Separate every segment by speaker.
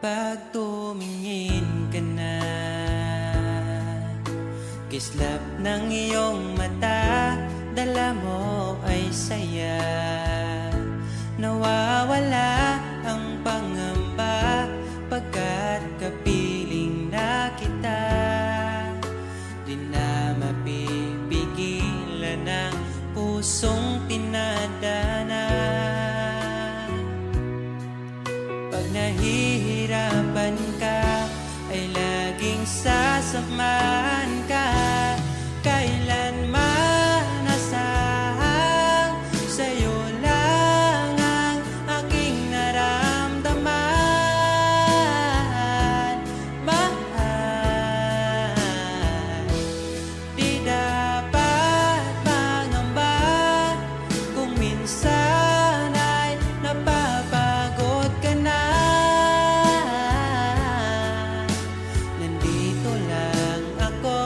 Speaker 1: Pag tumingin ka na, kislap ng iyong mata, dala mo ay saya. Nawawala ang pangamba pagkat kapiling na kita. Di na mapipigilan ang pusong tinadana. Pag nahihirapan ka, ay laging sasamahan ka. Kailanman asahang sa'yo lang ang aking naramdaman. Mahal, di dapat mangamba kung minsan ay napapagod ka na. Nandito lang ako,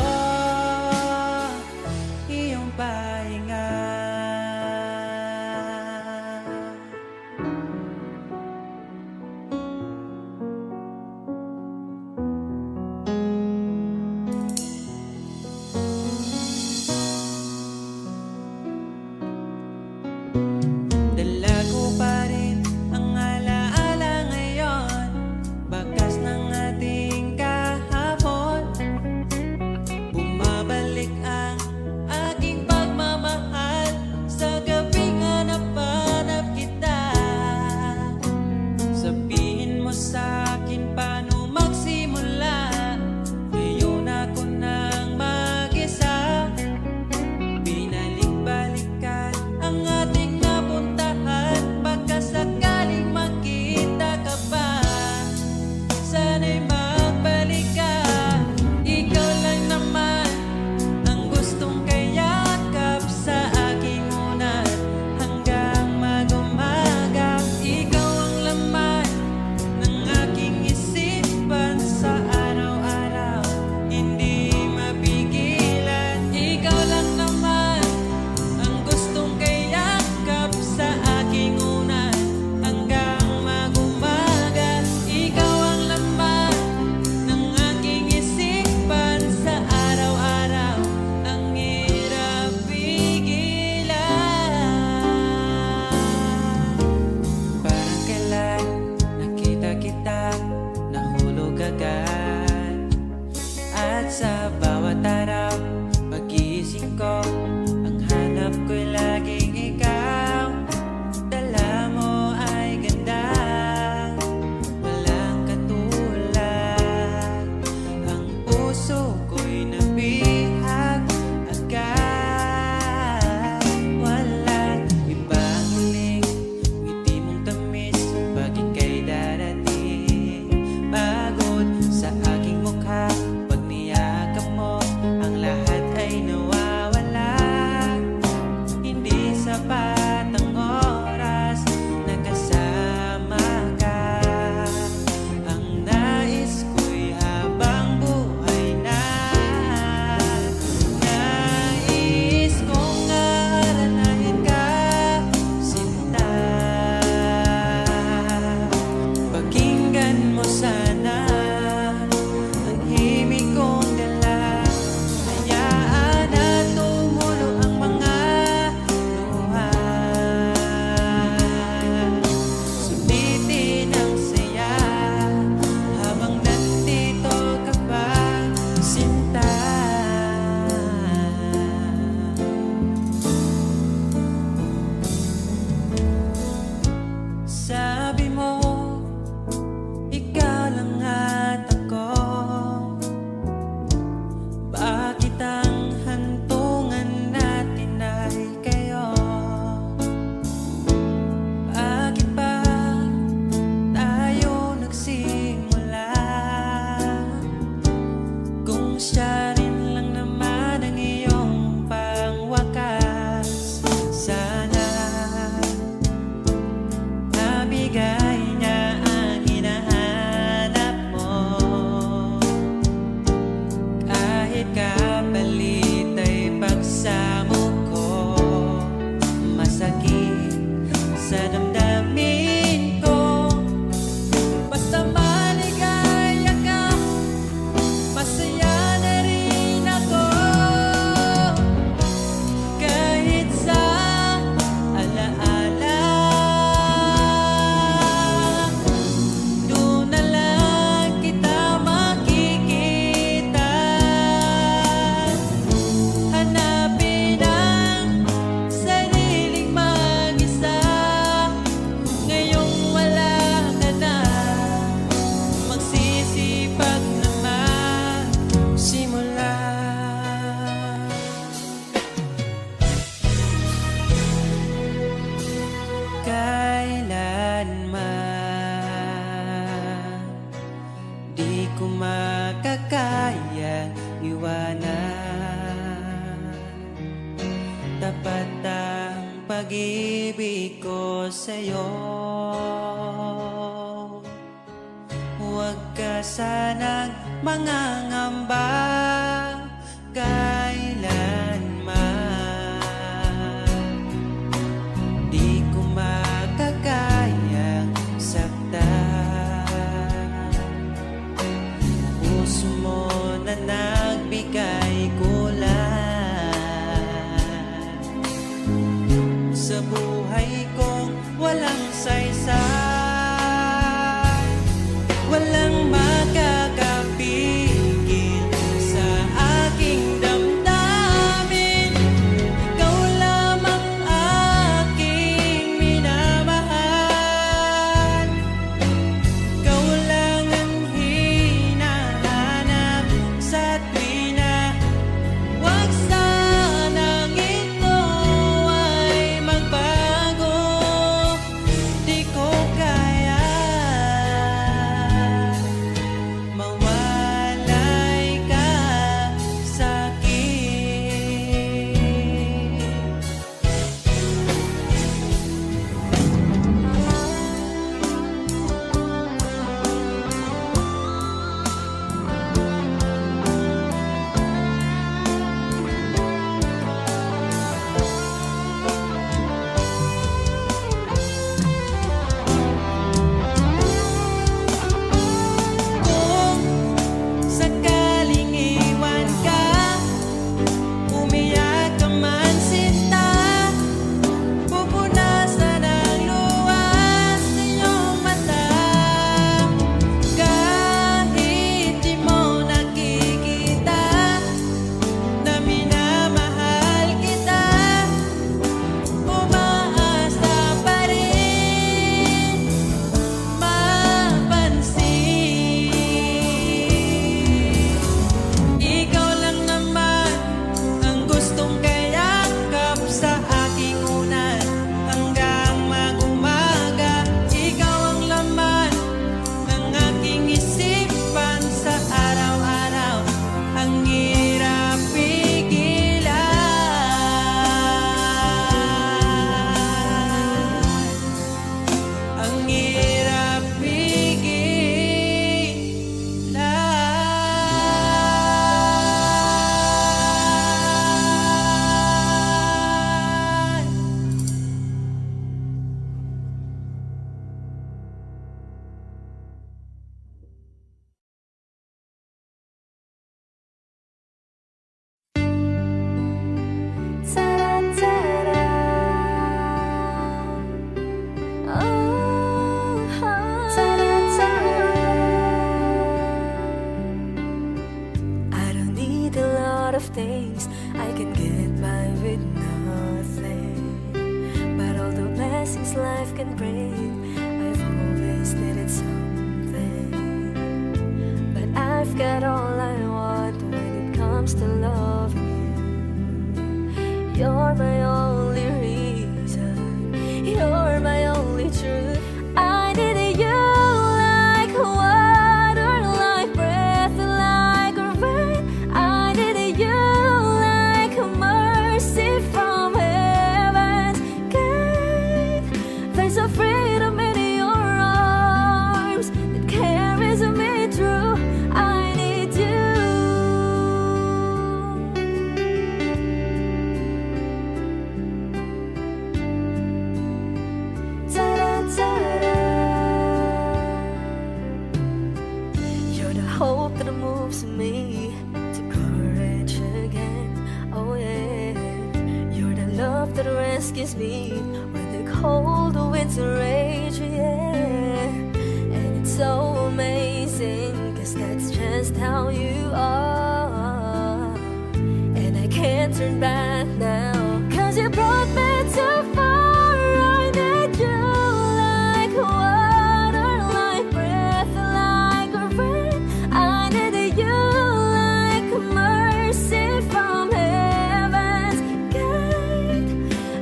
Speaker 1: iyong pahinga. Dala ko pa rin ang alaala ngayon, bakas ng ating kahapon. Bumabalik ang aking pagmamahal tapat ang pag-ibig ko sa'yo. Huwag ka sanang mangangamba kailanman. Di ko makakayang saktan puso mo na nagbigay kulan sa buhay kong walang saysay. Walang makakapigil sa aking damdamin. Ikaw lamang aking minamahal. Ikaw lang ang hinahanap sa tuwina. Huwag sanang ito ay magbago. Di ko kaya mawalay ka sa'kin. Kung sakaling iwan ka, umiyak ka man sinta, pupunasan ang luha sa iyong mata. Kahit di mo nakikita na minamahal kita, umaasa pa rin mapansin. Ikaw lang naman ang gustong kayakap sa aking unan hanggang mag-umaga. Ikaw ang laman ng aking isipan sa araw-araw. Ang hirap pigilan. Ang hirap pigilan.
Speaker 2: I don't need a lot of things, I can get by with nothing. But all the blessings life can bring, I've always needed something. But I've got all I want when it comes to loving you. You're my only reason, you're my only truth. I needed you like water, like breath, like rain. I needed you like mercy from heaven's gate. There's a freedom in your arms that carries me through. I need you. Ta-da-ta-da. You're the hope that moves me to courage again. Oh yeah, you're the love that rescues me when the cold winds rage. Yeah, and it's so amazing 'cause that's just how you are. And I can't turn back now 'cause you brought me too far. I need you like water, like breath, like rain. I needed you like mercy from heaven's gate.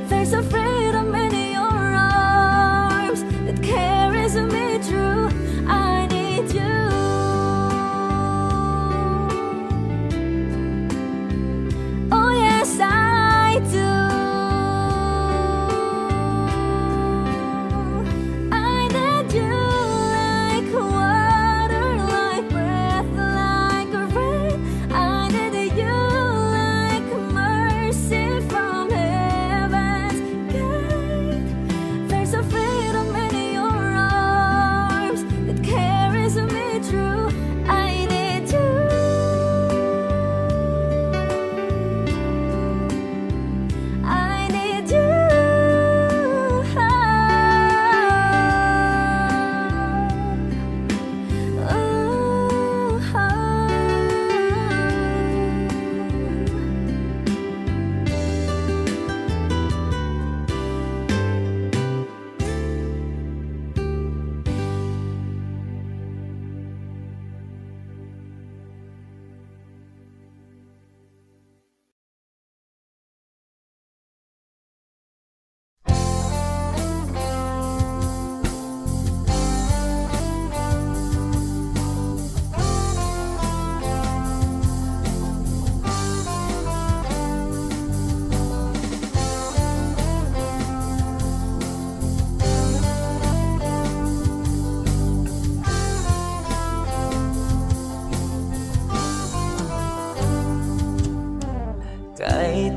Speaker 2: There's a freedom in your arms that carries me through. I need you. Oh yes, I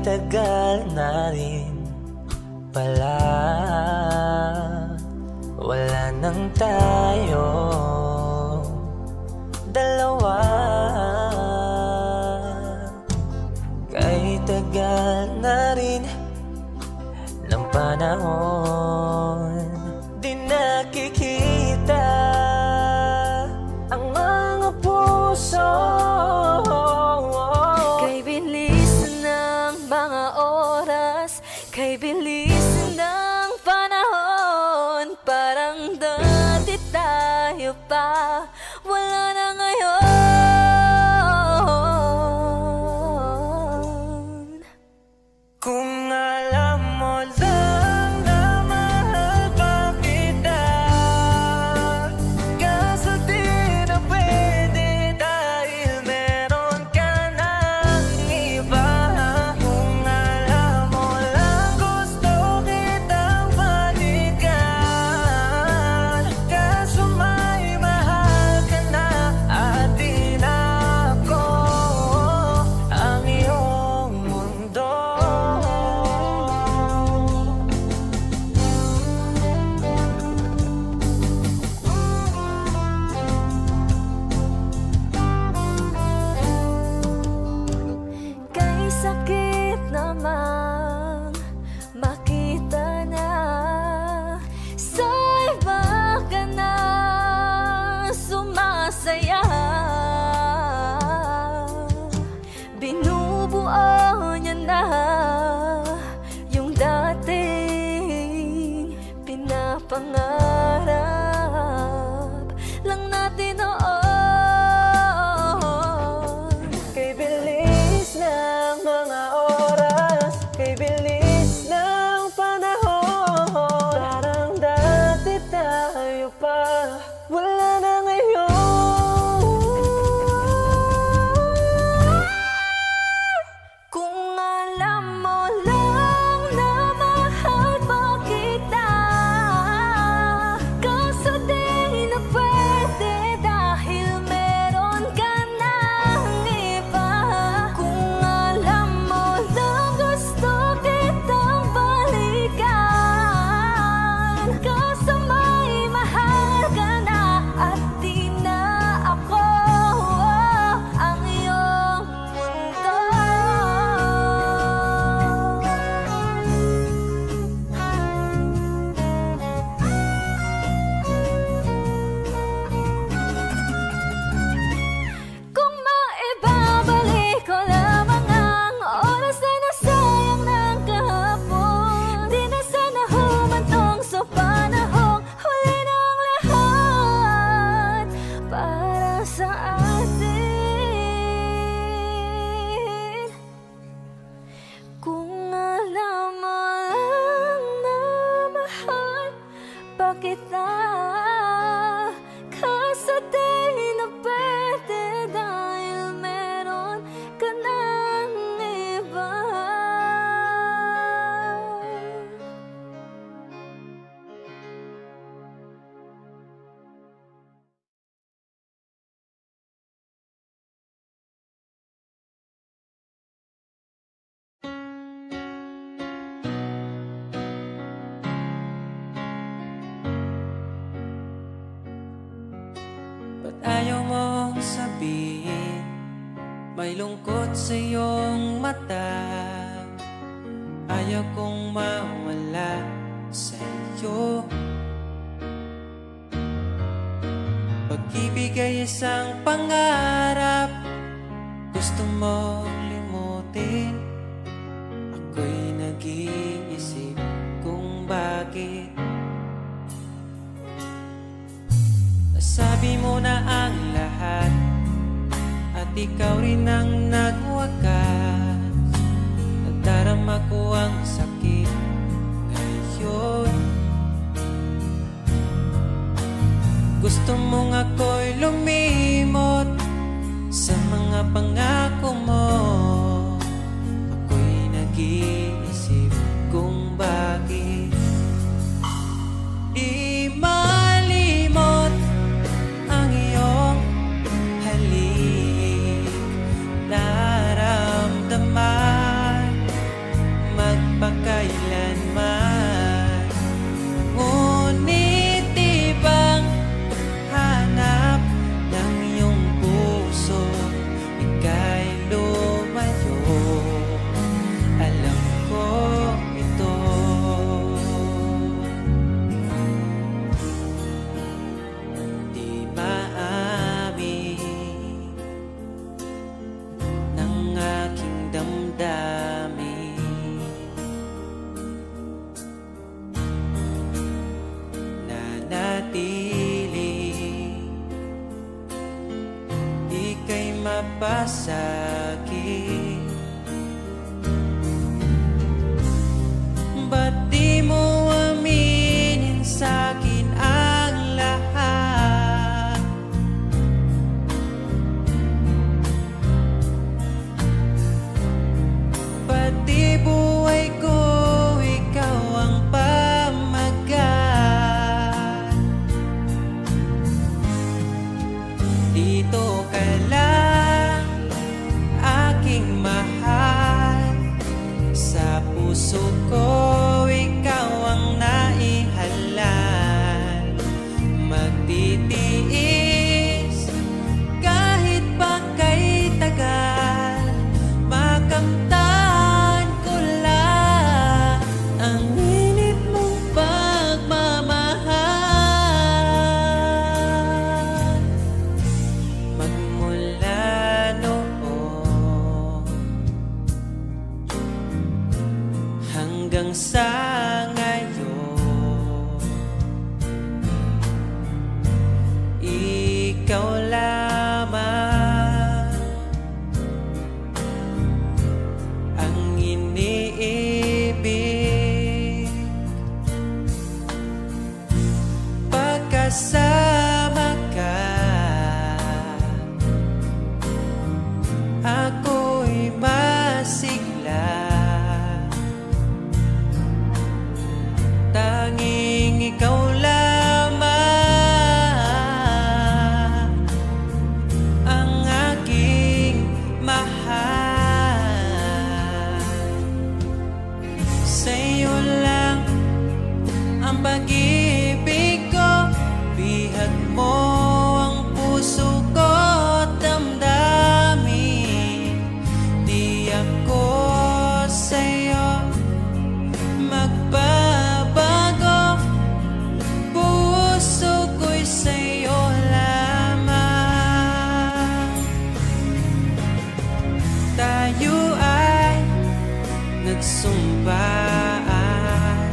Speaker 3: tagal na rin pala, wala nang tayo dalawa. Kay tagal na rin ng panahon, di nakikita ang mga puso.
Speaker 2: Kay bilis ng mga oras, kay bilis ng panahon, parang dati tayo pa, wala na ngayon.
Speaker 3: Kung alam mo lang na mahal pa kita, kaso di na pwede dahil meron ka ng iba. Kung alam mo lang gusto kitang balikan, kaso may mahal ka na at di na ako ang iyong mundo.
Speaker 2: Kay sakit naman makita na sa iba ka na sumasaya. Binubuo niya na yung dating pinapangarap lang natin noon.
Speaker 3: Kay bilis ng mga oras, kay bilis ng panahon, parang dati tayo pa, wala na ngayon.
Speaker 2: Kung alam mo lang na mahal pa kita, kaso di na pwede dahil meron ka ng iba. Kung alam mo lang gusto kitang balikan, kaso may mahal ka na at di na ako ang iyong mundo. Kung maibabalik ko lamang ang oras na nasayang ng kahapon, di na sana humantong sa panahong huli ng lahat para sa atin. Kung alam mo lang na mahal pa kita, kaso di na pwede dahil meron ka ng iba.
Speaker 3: Ba't ayaw mong sabihin may lungkot sa iyong mata? Ayaw kong mawala sa iyo. Pag-ibig ay isang pangarap, gusto mo limutin. Ako'y nag-iisip kung bakit nasabi mo na ang lahat at ikaw rin ang nagwakas. Nadarama ko ang sakit ngayon. Gusto mong ako'y lumimot sa mga pangako mo. Ako'y nag-iisip kung bakit di malimot ang iyong halik. Naramdaman man. Ngunit ibang hanap ng iyong puso, ika'y lumayo. Alam ko ito. Di maamin ng aking damdamin, nanatili, ika'y mapasakit. Ba't di mo aminin sa'kin ang lahat? Pati buhay ko, ikaw ang pamagat. Dito ka lang, aking mahal. Sa puso ko, ikaw ang naihalal. Magtitiis kahit pa kay tagal, makamtan ko lang ang init mong pagmamahal. Magmula noon hanggang sa ngayon, ikaw lamang ang iniibig. Pagkasama ka, ako'y masigla. Tanging ikaw lamang ang aking mahal. Sa'yo lang ang pag-ibig ko, bihag mo ang puso ko at damdamin. Di ako sa'yo magbabago, puso ko'y sa'yo lamang. Tayo ay nagsumpaan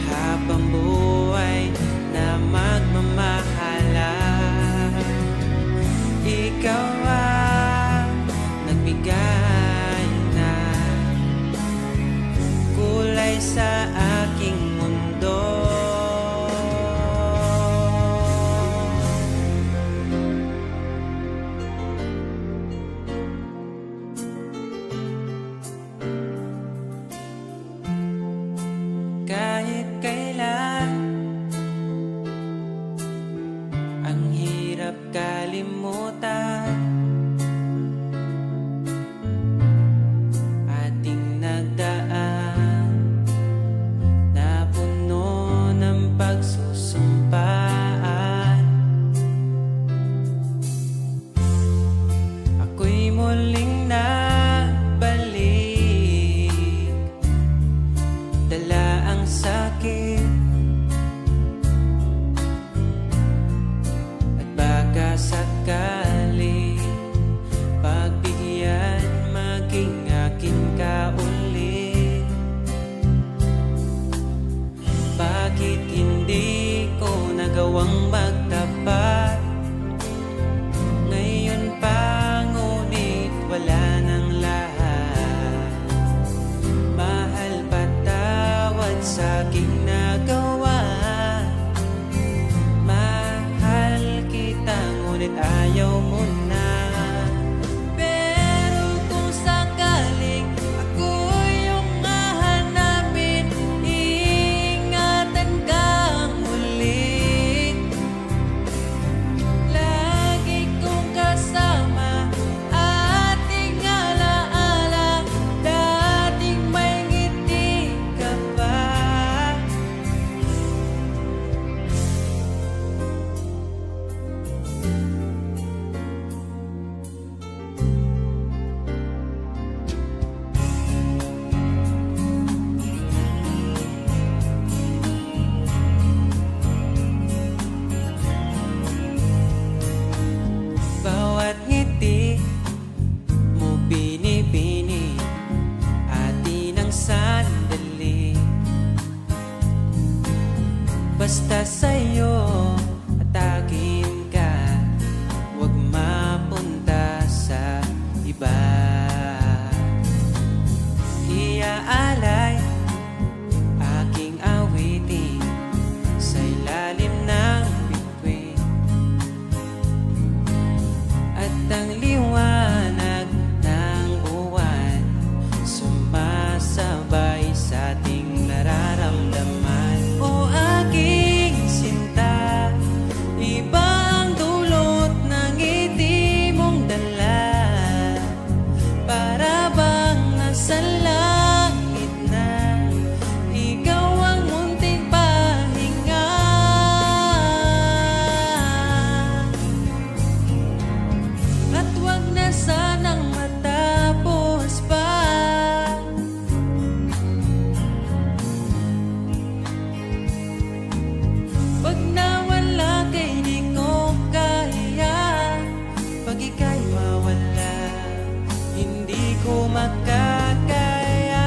Speaker 3: habang buhay na magmamahalan. Ikaw ang nagbigay ng kulay sa aking mundo. Kahit kailan, ang hirap kalimutan. Ating nagdaan na puno ng pagsusumpaan. Ako'y muling nabalik, dala ang sakit at baka sakali pagbigyan maging akin ka ulit. Bakit hindi ko nagawang magtapat ngayon pa, ngunit wala nang lahat. Mahal, patawad sa aking nagawa. Mahal kita, ngunit ayaw mo na. Pero kung sakaling ako yung hahanapin, iingatan kang muli. Lagi kong kasama, ating alaala, dating may ngiti basta sa'yo atakin ka, huwag mapunta sa iba. Iaalay aking awitin sa ilalim ng bituin, at ang liwanag ng buwan sumasabay sa ating nararamdaman. O aking sinta, iba ang dulot ng ngiti mong dala, para bang nasa langit na ikaw ang munting pahinga. At wag na sanang matapos pa. Pag nawala kay di ko kaya, pag ika'y mawala hindi ko makakaya.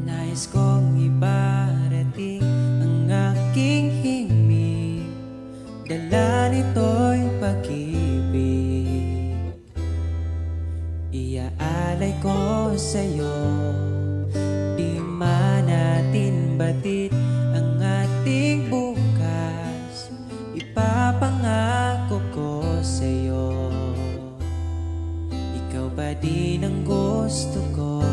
Speaker 3: Nais kong ibarating ang aking himig, dala nito'y pag-ibig. Iaalay ko sa'yo, di man natin batid ang ating bukas, ipapangako ko sa'yo, ikaw ba din ang gusto ko?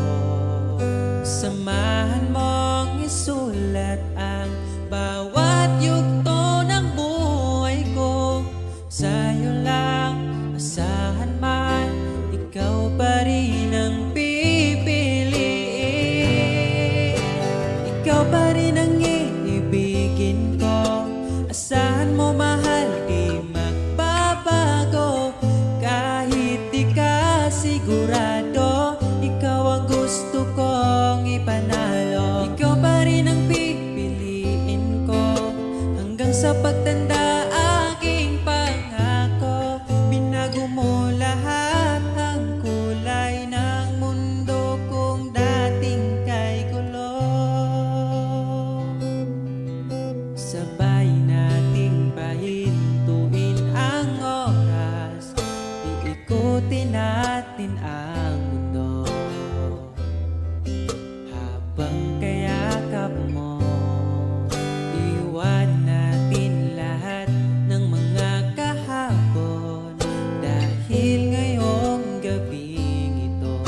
Speaker 3: Samahan mong isulat ang bawat yugto ng buhay ko. Sa'yo lang asahan man, ikaw pa rin ang pipiliin. Ikaw pa rin ang iibigin ko. Asahan mo mahal, di magbabago. Kahit di ka sigurado, ikaw ang gusto kong ipanalo. Ikaw pa rin ang pipiliin ko hanggang sa pagtanda. Aking pangako, binago mo lahat ang kulay ng mundo kung dating kay gulo. Sabay nating pahintuin ang oras, iikutin natin ang mundo. Habang kayakap mo, iwan natin lahat ng mga kahapon, dahil ngayong gabing ito,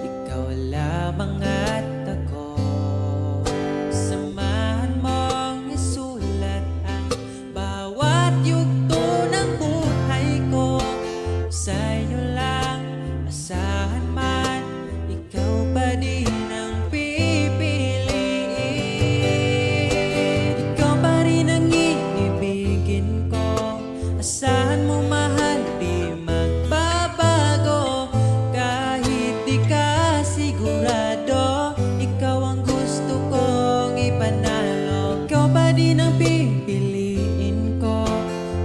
Speaker 3: ikaw lamang at ako. Samahan mong isulat ang bawat yugto ng buhay ko. Sa'yo lang asahan man, ikaw pa din ang pipiliin. Ikaw pa rin ang iibigin ko. Asahan mo mahal, di magbabago. Kahit di ka sigurado, ikaw ang gusto kong ipanalo. Ikaw pa din ang pipiliin ko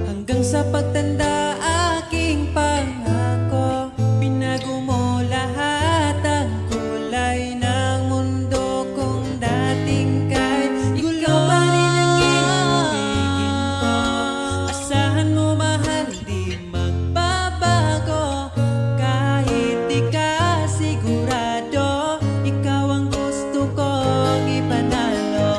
Speaker 3: hanggang sa pagtanda. Aking pangako, binago mo lahat ang kulay ng mundo kung dating kay gulo. Ikaw pa rin ang iibigin ko. Asahan mo mahal, di magbabago. Kahit di ka sigurado, ikaw ang gusto kong ipanalo.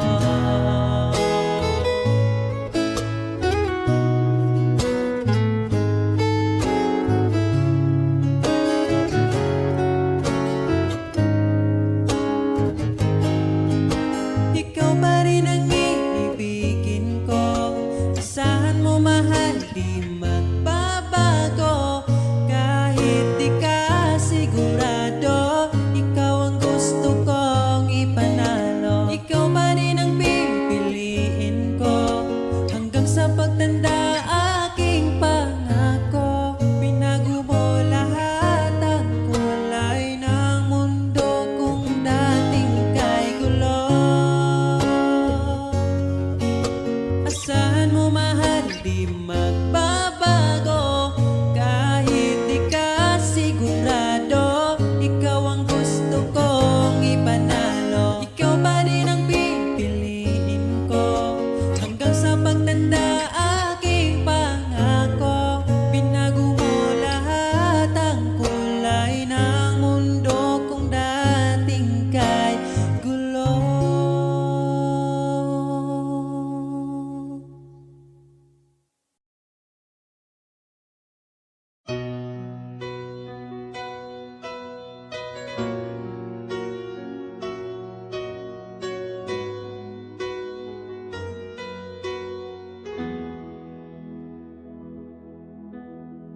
Speaker 3: di magbabago. Kahit di ka sigurado, ikaw ang gusto kong ipanalo. Ikaw pa rin ang pipiliin ko hanggang sa pagtanda aking pangako. Binago mo lahat ang kulay ng mundo kung dating kay gulo.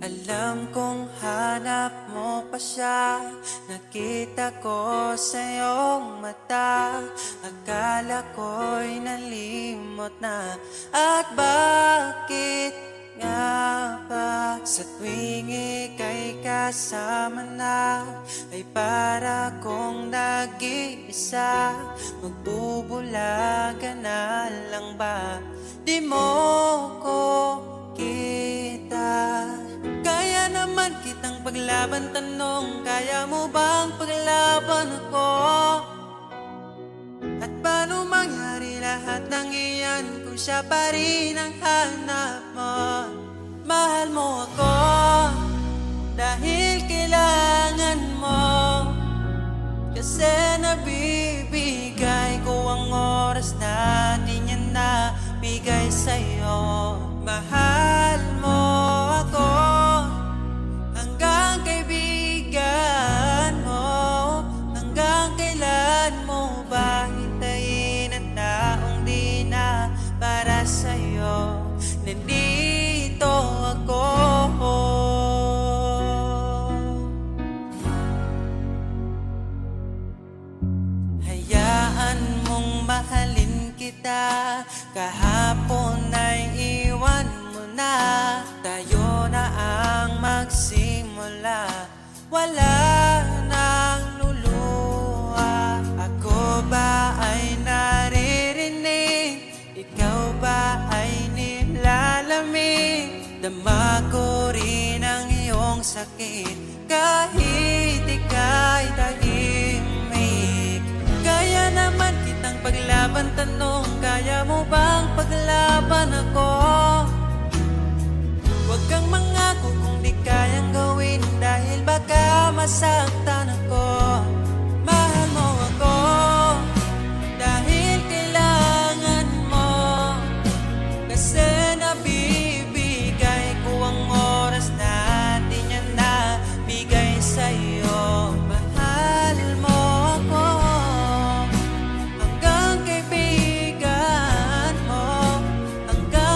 Speaker 3: Alam kong hanap mo pa siya, nakita ko sa iyong mata. Akala ko'y nalimot na, at bakit nga ba sa tuwing ika'y kasama na, ay para kong nag-iisa. Magbubulaga na lang ba, di mo ko kita? Kaya naman kitang paglaban, tanong, kaya mo bang paglaban ako? At paano mangyari lahat ng iyan kung siya pa rin ang hanap mo? Mahal mo ako dahil kailangan mo, kasi nabibigay ko ang oras na di niya nabigay sa'yo. Mahal mo ako hanggang kaibigan mo. Hanggang kailan mo ba hintayin ang taong di na para sa'yo? Nandito ako. Hayaan mong mahalin kita, kahapon ay iwan mo na. Tayo na ang magsimula, wala nang luluha. Ako ba ay naririnig, ikaw ba ay nilalamig? Dama ko rin ang iyong sakit kahit ika'y tahimik. Kaya naman kitang paglaban, tanong, kaya mo bang paglaban ako? Huwag kang mangako kung di kayang gawin, dahil baka masaktan ako. Mahal mo ako dahil kailangan mo, kasi nabibigay ko ang oras na di niya nabigay sa'yo. Mahal mo ako hanggang kaibigan mo. Hanggang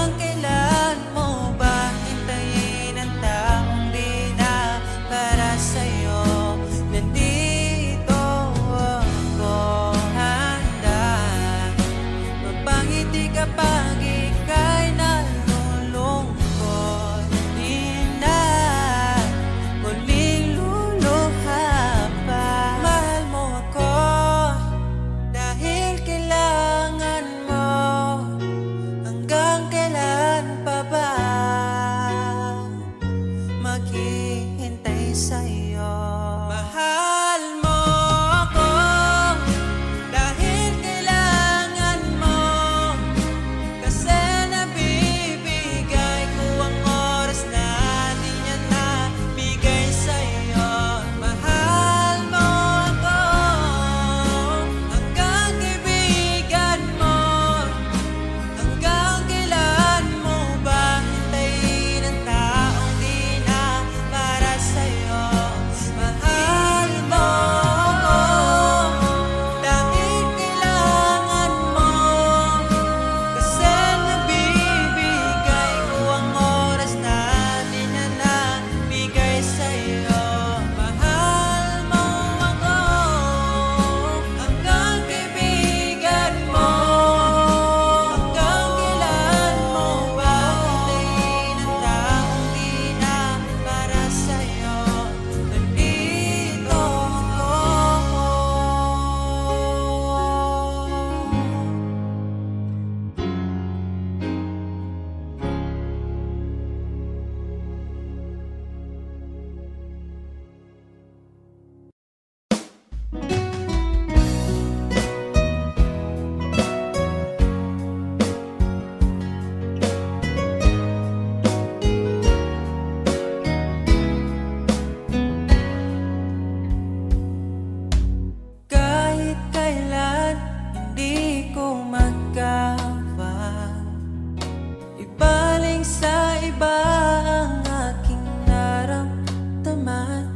Speaker 3: iba ang aking naramdaman.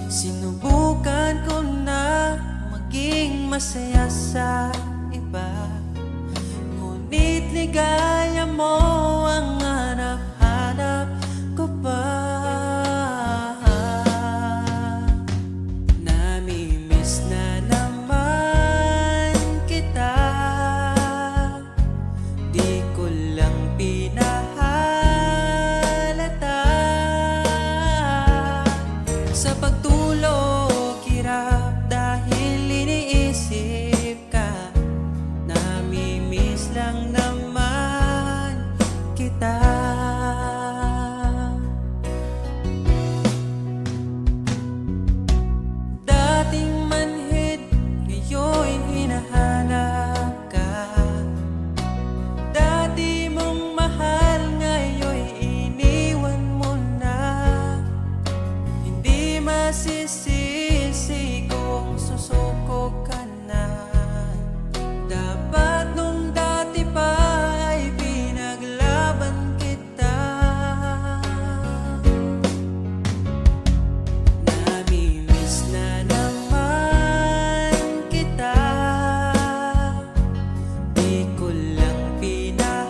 Speaker 3: Sinubukan ko na maging masaya sa iba, ngunit ligaya mo ang hanap-hanap ko pa. Namimiss na naman kita, di ko lang pinahalata. Sa pagtulog hirap dahil iniisip ka, namimiss lang naman kita. Dating manhid, ngayon hinahanap ka. Dati mong mahal, ngayon iniwan mo na. Hindi masisisi kung susuko ka na. Dapat nung dati pa ay pinaglaban kita. Namimiss na naman kita, di ko lang pinahalata.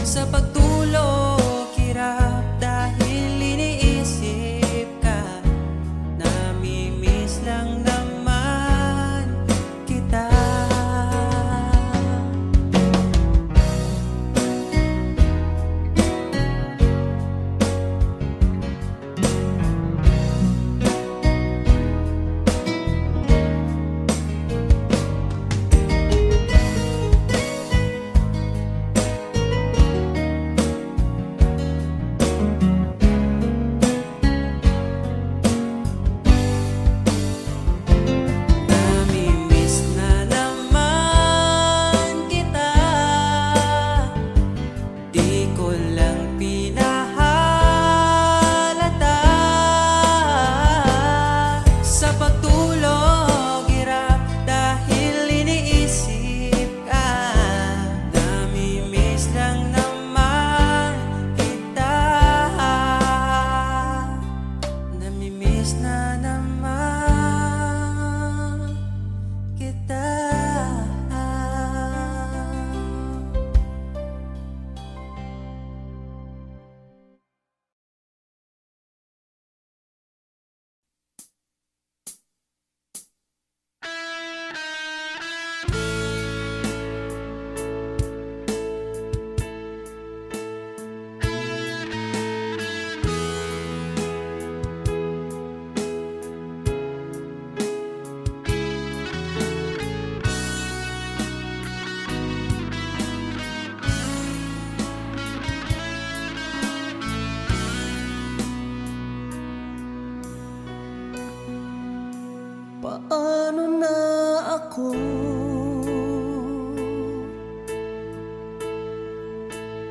Speaker 3: Sa pagtulog hirap dahil iniisip ka, namimiss lang naman kita. Namimiss na naman kita, di ko lang pinahalata. Sa pagtulog hirap dahil iniisip ka, namimiss lang naman kita. Namimiss na naman kita.
Speaker 4: Paano na ako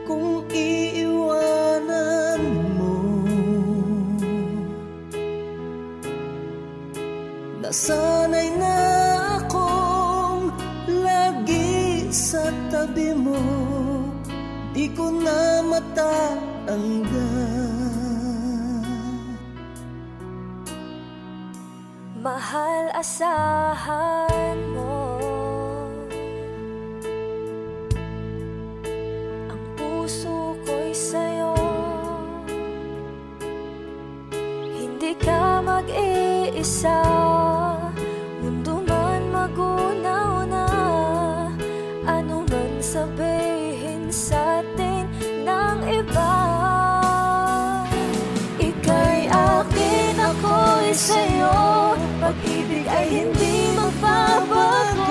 Speaker 4: kung iiwanan mo? Nasanay na akong lagi sa tabi mo, di ko na matatanggal.
Speaker 2: Mahal, asahan mo ang puso ko'y sa'yo. Hindi ka mag-iisa, mundo man magunaw na. Ano man sabihin sa'tin ng iba, ika'y akin, ako'y sa'yo. Pag-ibig ay hindi magbabago.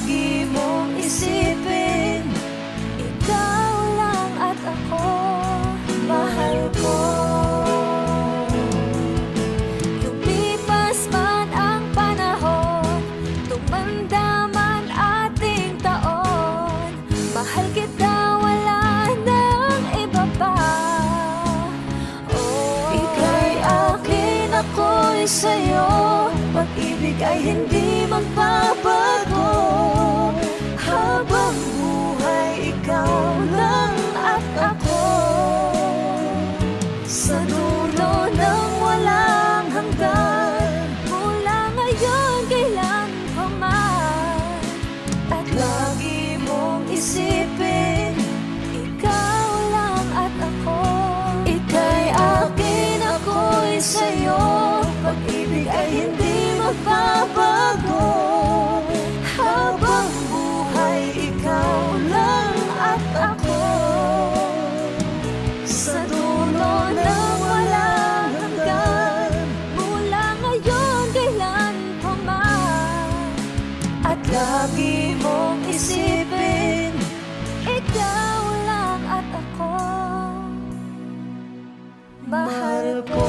Speaker 2: lagi mong isipin, ikaw lang at ako, mahal ko. Lumipas man ang panahon, tumanda man ating taon, mahal kita, wala nang iba pa. Oh, ika'y akin, ako'y sa'yo, pag-ibig ay hindi magbabago. Habang buhay, ikaw lang at ako, sa dulo ng walang hanggan, mula ngayon kailan pa man. At lagi mong isipin, ikaw lang at ako. Ika'y akin, ako'y sa'yo, pag-ibig ay hindi magbabago. Habang buhay, ikaw lang at ako, sa dulo ng walang hanggan, mula ngayon kailan pa man. At lagi mong isipin, ikaw lang at ako, mahal ko.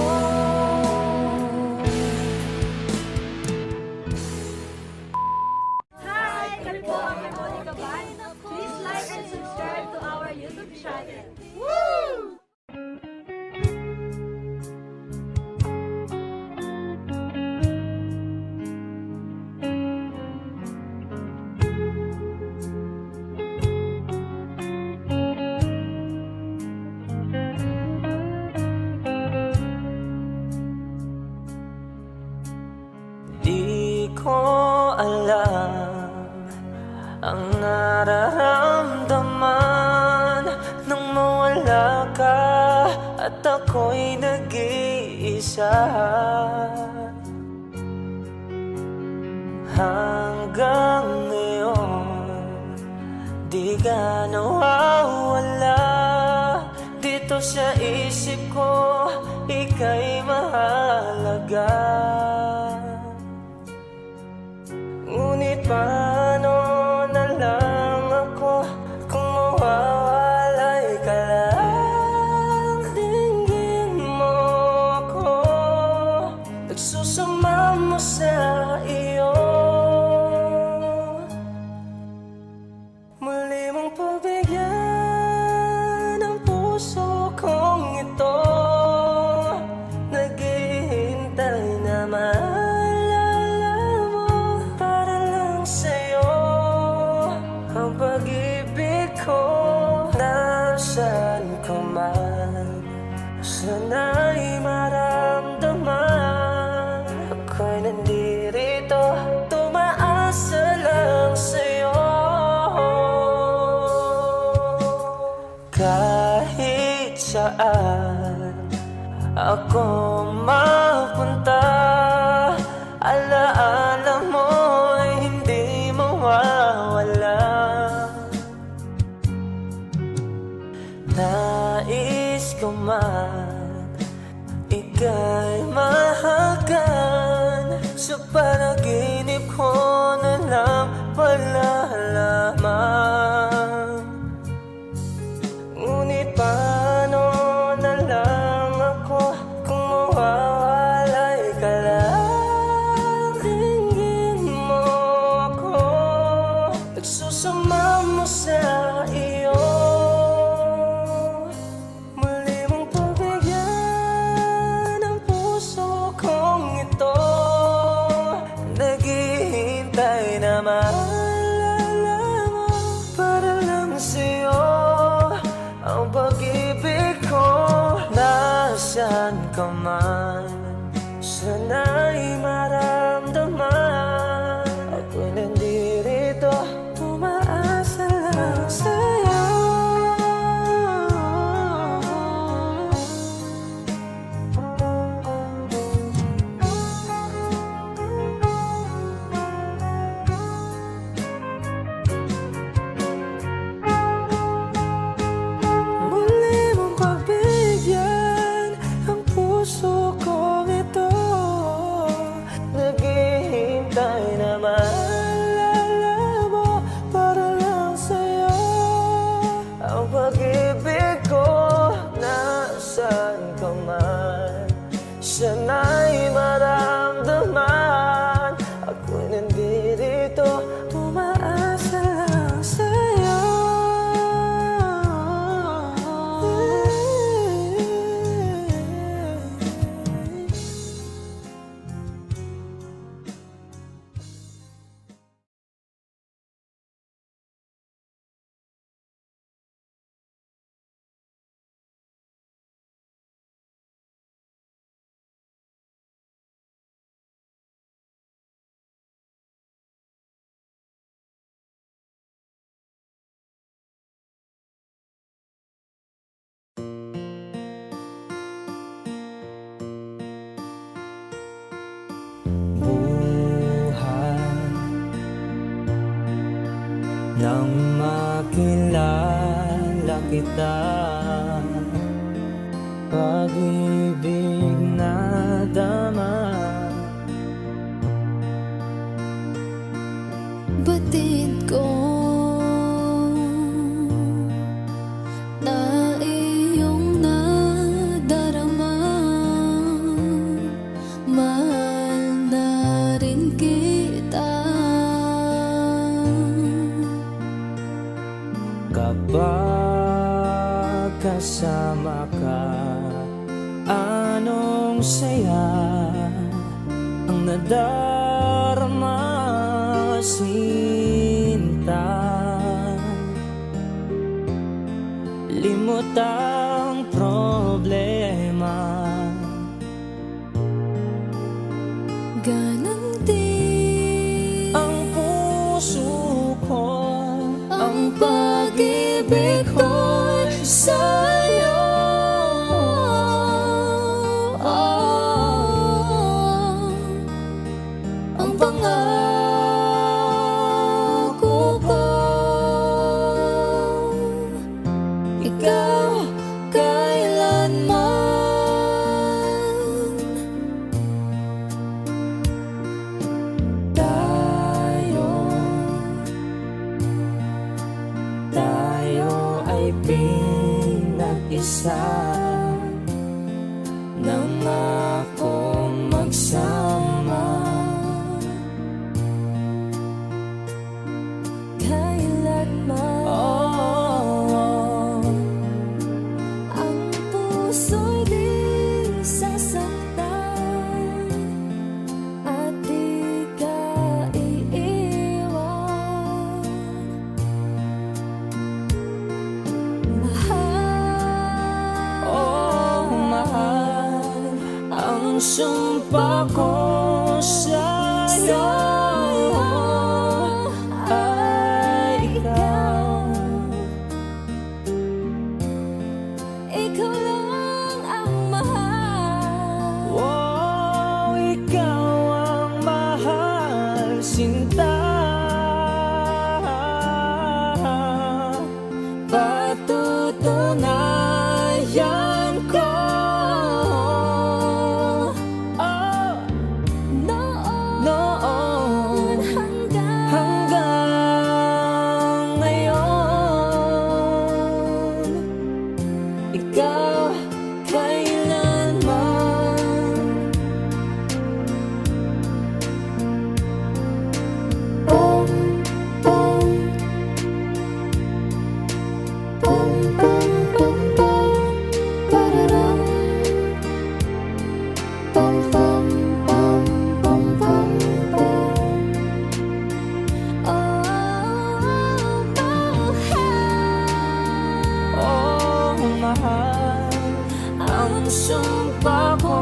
Speaker 5: Hi! Kami po ang Harmonica Band. Please like and subscribe to our YouTube channel. Woo!
Speaker 4: Di ko alam ang nararamdaman nang mawala ka at ako'y nag-iisa. Hanggang ngayon, di ka nawawala dito sa isip ko, ika'y mahalaga. Ngunit paano na lang ako kung mawawalay ka lang? Dinggin mo ako, nagsusama mo sa iyo. Muli mong pagbigyan ang puso kong ito, naghihintay na maalala mo. Para lang sa'yo ang pag-ibig ko, nasaan ka man, sana'y maramdaman. Ako'y nandirito, tumaasa lang sa'yo. Kahit saan ako mapunta, alaala mo'y hindi mawawala. Nais ko man ika'y mahagan, sa panaginip ko na lang palalaman. Ngunit paano na lang ako kung mawawalay ka lang? Dinggin mo ako, nagsusama mo sa iyo. Muli mong pagbigyan ang puso kong ito, naghihintay na maalala mo. Para lang sa'yo ang pag-ibig ko, nasaan ka man, sana'y maramdaman. Ako'y nandirito, tumaasa lang sa'yo. nang makilala kita. Pag-ibig na dama,
Speaker 2: batid ko na iyong nadarama. Mahal na rin kita.
Speaker 4: kapag kasama ka, anong saya ang nadarama, sinta. Limot ang problema,
Speaker 2: Ganon din
Speaker 4: ang puso ko,
Speaker 2: ang pag-ibig ko'y sa'yo. Ang pangako ko, ikaw kailanman.
Speaker 4: Tayo ay pinag-isa, nangakong magsama.
Speaker 2: Kailanman ang puso'y di sasaktan at di ka iiwan.
Speaker 4: Mahal ang sumpa ko sa'yo ay ikaw.
Speaker 2: Ikaw lang ang mahal.
Speaker 4: Oh, ikaw ang mahal, sinta. Patutunayan ko, noon hanggang ngayon, ikaw kailanman.
Speaker 2: Pom, pom, pom, pom, pom, pom, pararam. Pom, pom, pom, pom, pom, pom.
Speaker 4: Oh, mahal ang sumpa ko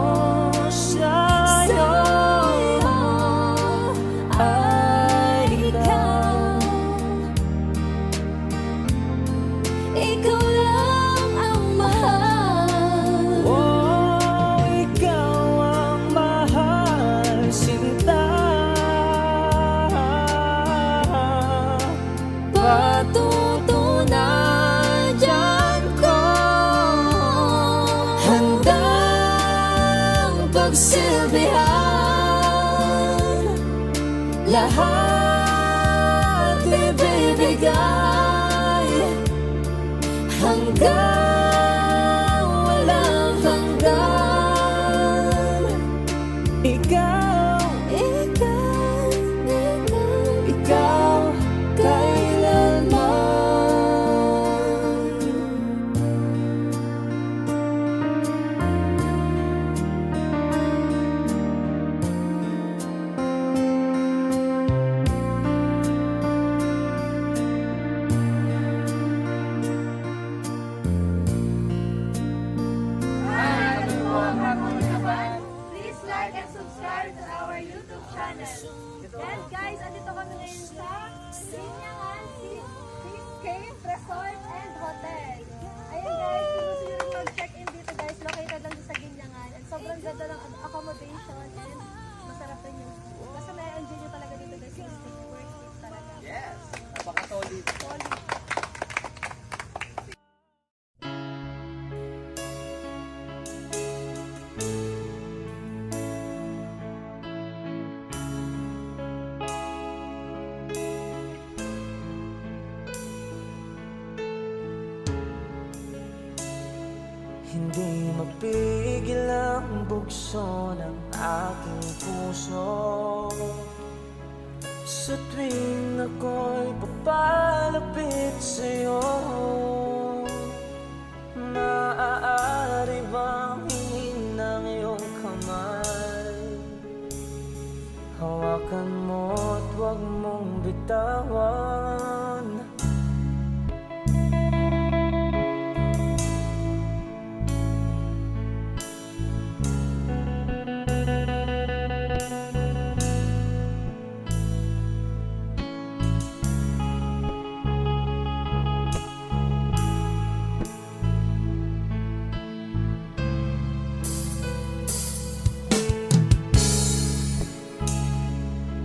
Speaker 4: sa'yo ay ikaw.
Speaker 2: Ikaw lang ang mahal.
Speaker 4: Oh, ikaw ang mahal, sinta. Patutunayan ko, handang pagsilbihan, lahat ibibigay hanggang walang hanggan. Ikaw,
Speaker 2: Ikaw,
Speaker 4: ikaw kailanman. Hindi mapigil ang bugso ng aking puso sa tuwing ako'y papalapit sa'yo. Maaari bang hingin ng iyong kamay? Hawakan mo at huwag mong bitawan.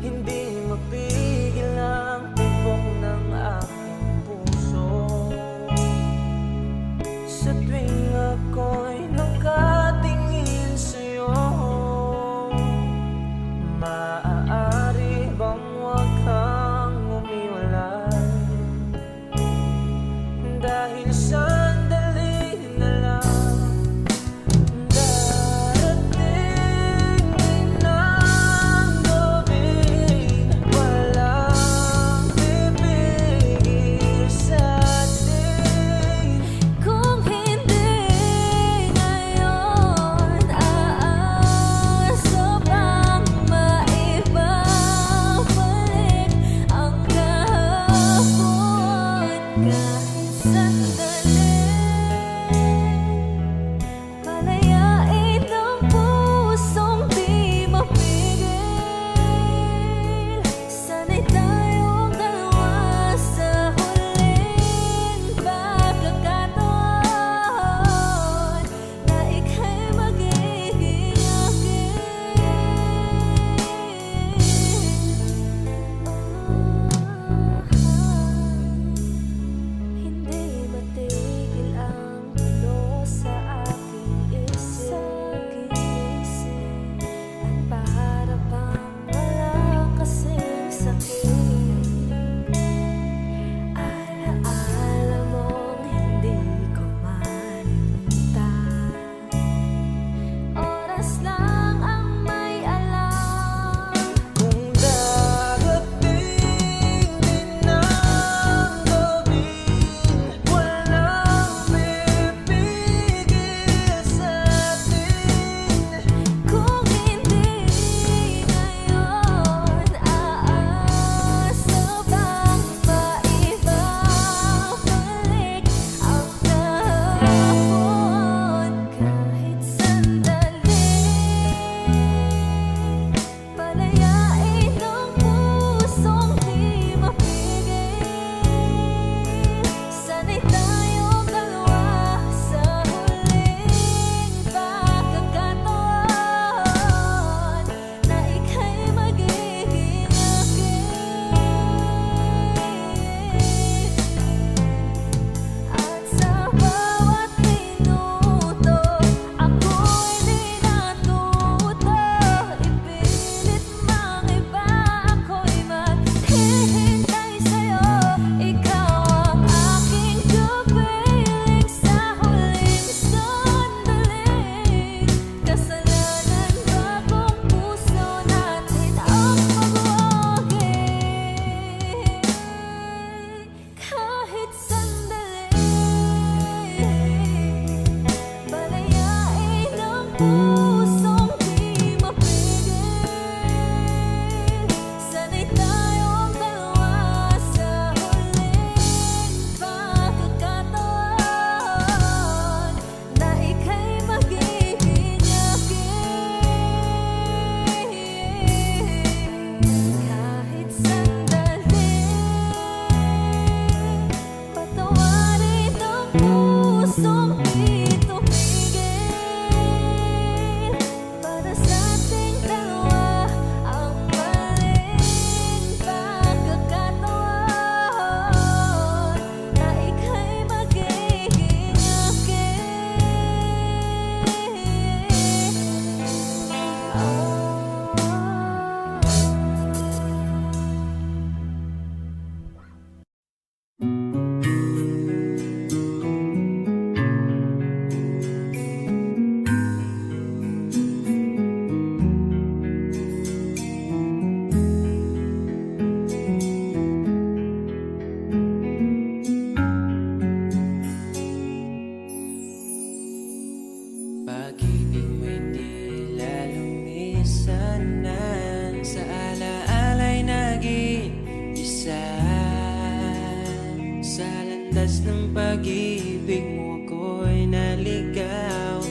Speaker 4: Hindi mapigil ang tibok ng
Speaker 3: landas ng pag-ibig mo ako'y naligaw,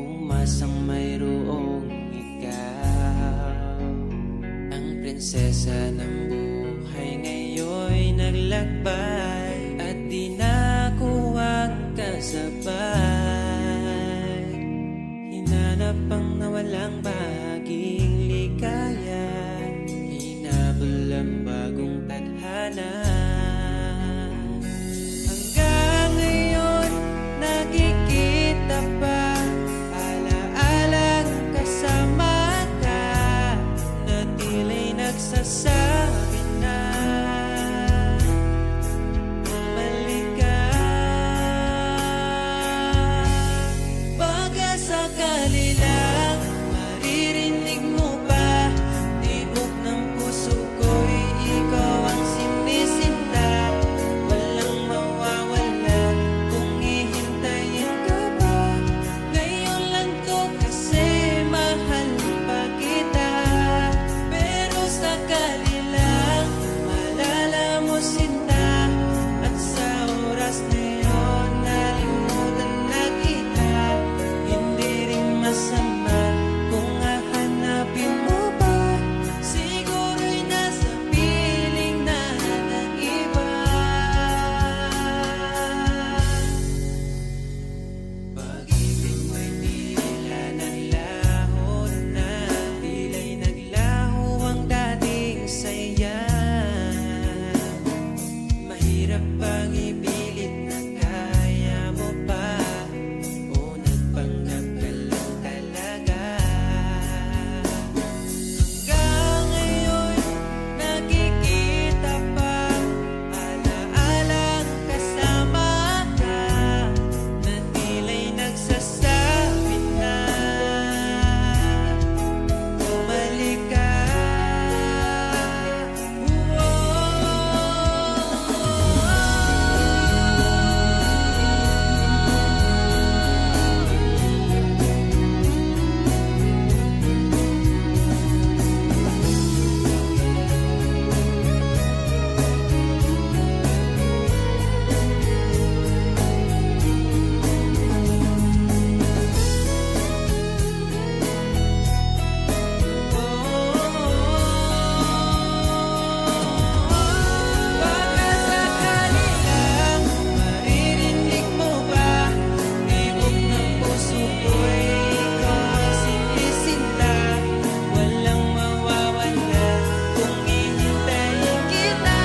Speaker 3: umasang mayroong ikaw. Ang prinsesa ng buhay ngayon'y naglakbay, at di na ako kasabay. Hinanap ang nawalang bahaging ligaya, hinabol ang bagong tadhana. Hanggang ngayon nakikita pa, alaalang kasama ka, na tila'y nagsasabi na bumalik ka. Baka sakali lang maririnig mo pa, tibok ng puso ko'y ikaw ang sinisinta. Walang mawawala kung hihintayin ka ba. Ngayon lang to kasi mahal pa kita. Pero sakali lang malala mo sinta, at sa oras na yun nalimutan na kita. Hindi rin masama kung hahanapin mo pa, siguro'y nasa piling na ng iba. Pag-ibig mo'y tila naglaho na, tila'y naglaho ang dating saya. Mahirap pang ipilit na kaya mo pa, o nagpanggap ka lang talaga. Hanggang ngayon nakikita pa, alaalang kasama ka, na tila'y nagsasabi na bumalik ka. Baka sakali lang maririnig mo ba, tibok ng puso ko'y ikaw ang sinisinta. Walang mawawala kung hihintayin kita.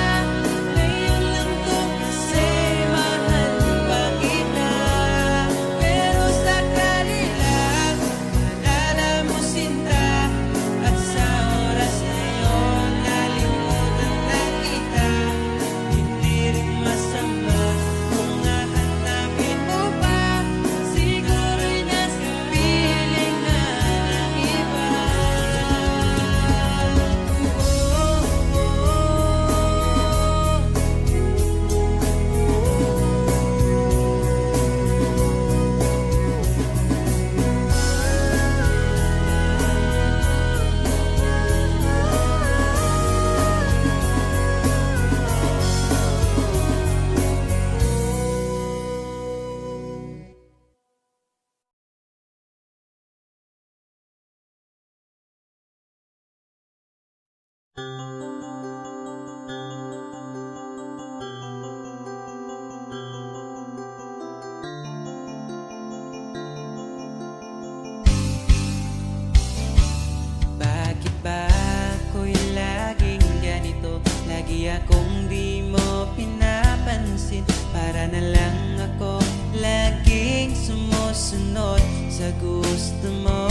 Speaker 3: Ngayon lang to kasi mahal pa kita. Pero sakali lang malala mo sinta, at sa oras na yun nalimutan na kita. Hindi rin masama kung hahanapin mo pa, siguro'y nasa piling na ng iba. Bakit ba ako'y laging ganito? Lagi akong di mo pinapansin. Para na lang ako laging sumusunod sa gusto mo.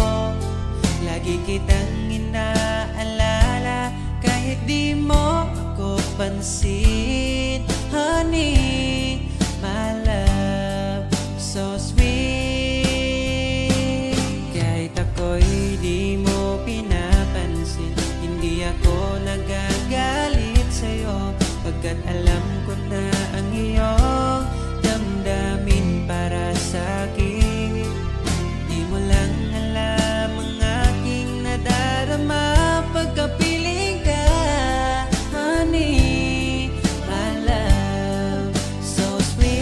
Speaker 3: Lagi kitang inaalala kahit di mo ako pansin. Honey, my love, so sweet. Kahit ako'y di mo pinapansin, hindi ako nagagalit sa'yo, pagkat alam ko na ang iyong damdamin para sa'kin. Di mo lang alam ang aking nadarama pagkapiling ka. Honey, my love, so sweet.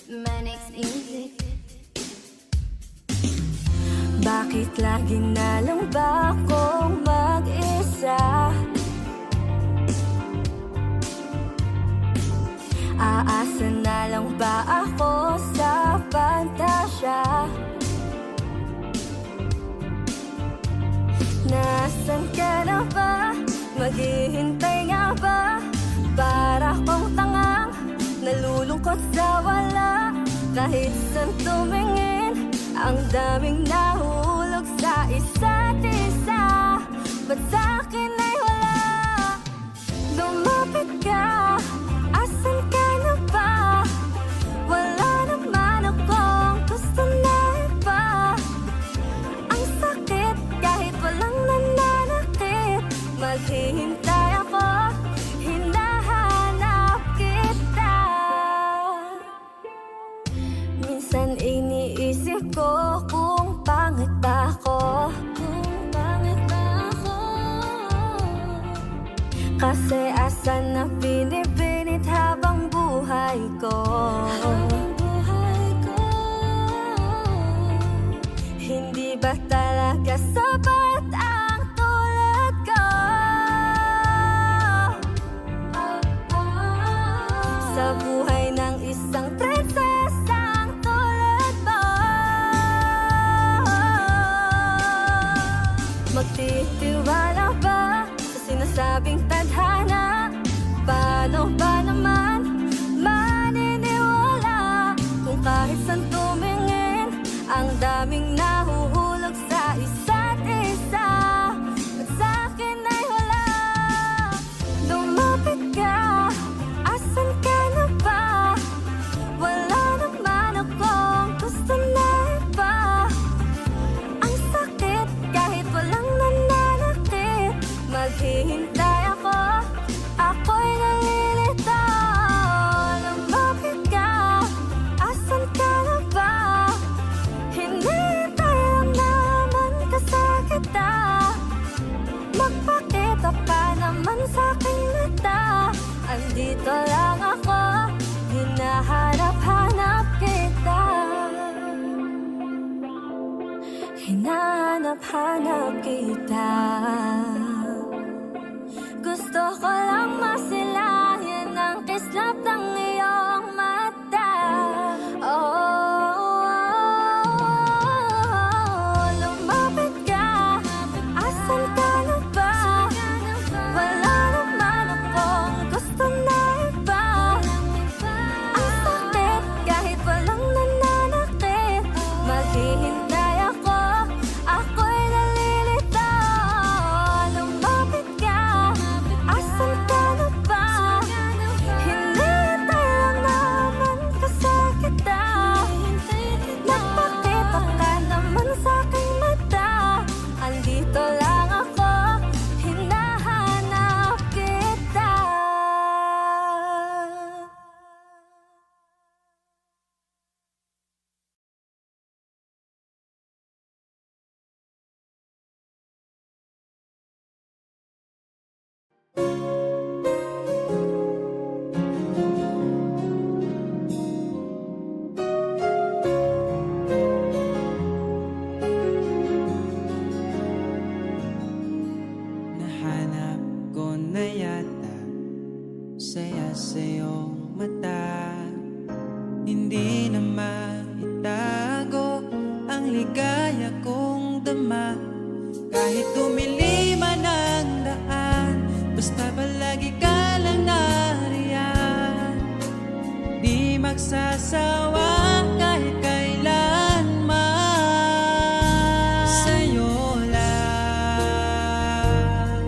Speaker 2: Manix Music. Bakit lagi na lang ba akong mag-isa? Aasa na lang ba ako sa pantasya? Nasaan ka na ba? Maghihintay nga ba? Para kong tangang nalulungkot sa wala. Kahit saan tumingin, ang daming nahulog sa isa't isa. Ba't sa'kin ay wala? Lumapit ka, asan ka na ba? Wala naman akong gusto na iba. Ang sakit kahit walang nananakit. Maghihintay ako, hinahanap kita. Minsan iniisip ko kung pangit ba ako. Kasi asan na binibinit habang buhay ko. Hindi ba talaga sapat ang tulad ko? Sa buhay ng isang prinsesang tulad mo. Magtitiwala ba sa sinasabing tadhana? Paano ba naman maniniwala kung kahit saan tumingin, ang daming nahuhulog sa isa't isa? At sa'kin ay wala. Lumapit ka, asan ka na ba? Wala naman akong gusto na iba. Ang sakit kahit walang nananakit. Maghihintay ako, ako'y nalilito. Lumapit ka, asan ka na ba? Hinihintay lang naman kasakita. Magpakita pa naman sa'king mata. Andito lang ako, hinahanap-hanap kita. Hinahanap-hanap kita. Gusto ko lang masilayan ang kislap ng iyong mata. Lumapit ka, asan ka na ba? Wala naman akong gusto na iba. Ang sakit kahit walang nananakit. Maghihintay ako, ako'y nalilito. Lumapit ka, asan ka na ba? Hinihintay lang naman kasakita. Magpakita ka naman sa'king mata. Andito lang ako, hinahanap kita.
Speaker 3: Nahanap ko na yata saya sa iyong mata. Hindi na maitago ang ligaya kong dama. Kahit tumiliman ang daan, basta palagi ka lang nariyan. Di magsasawa kahit kailanman. Sa'yo lang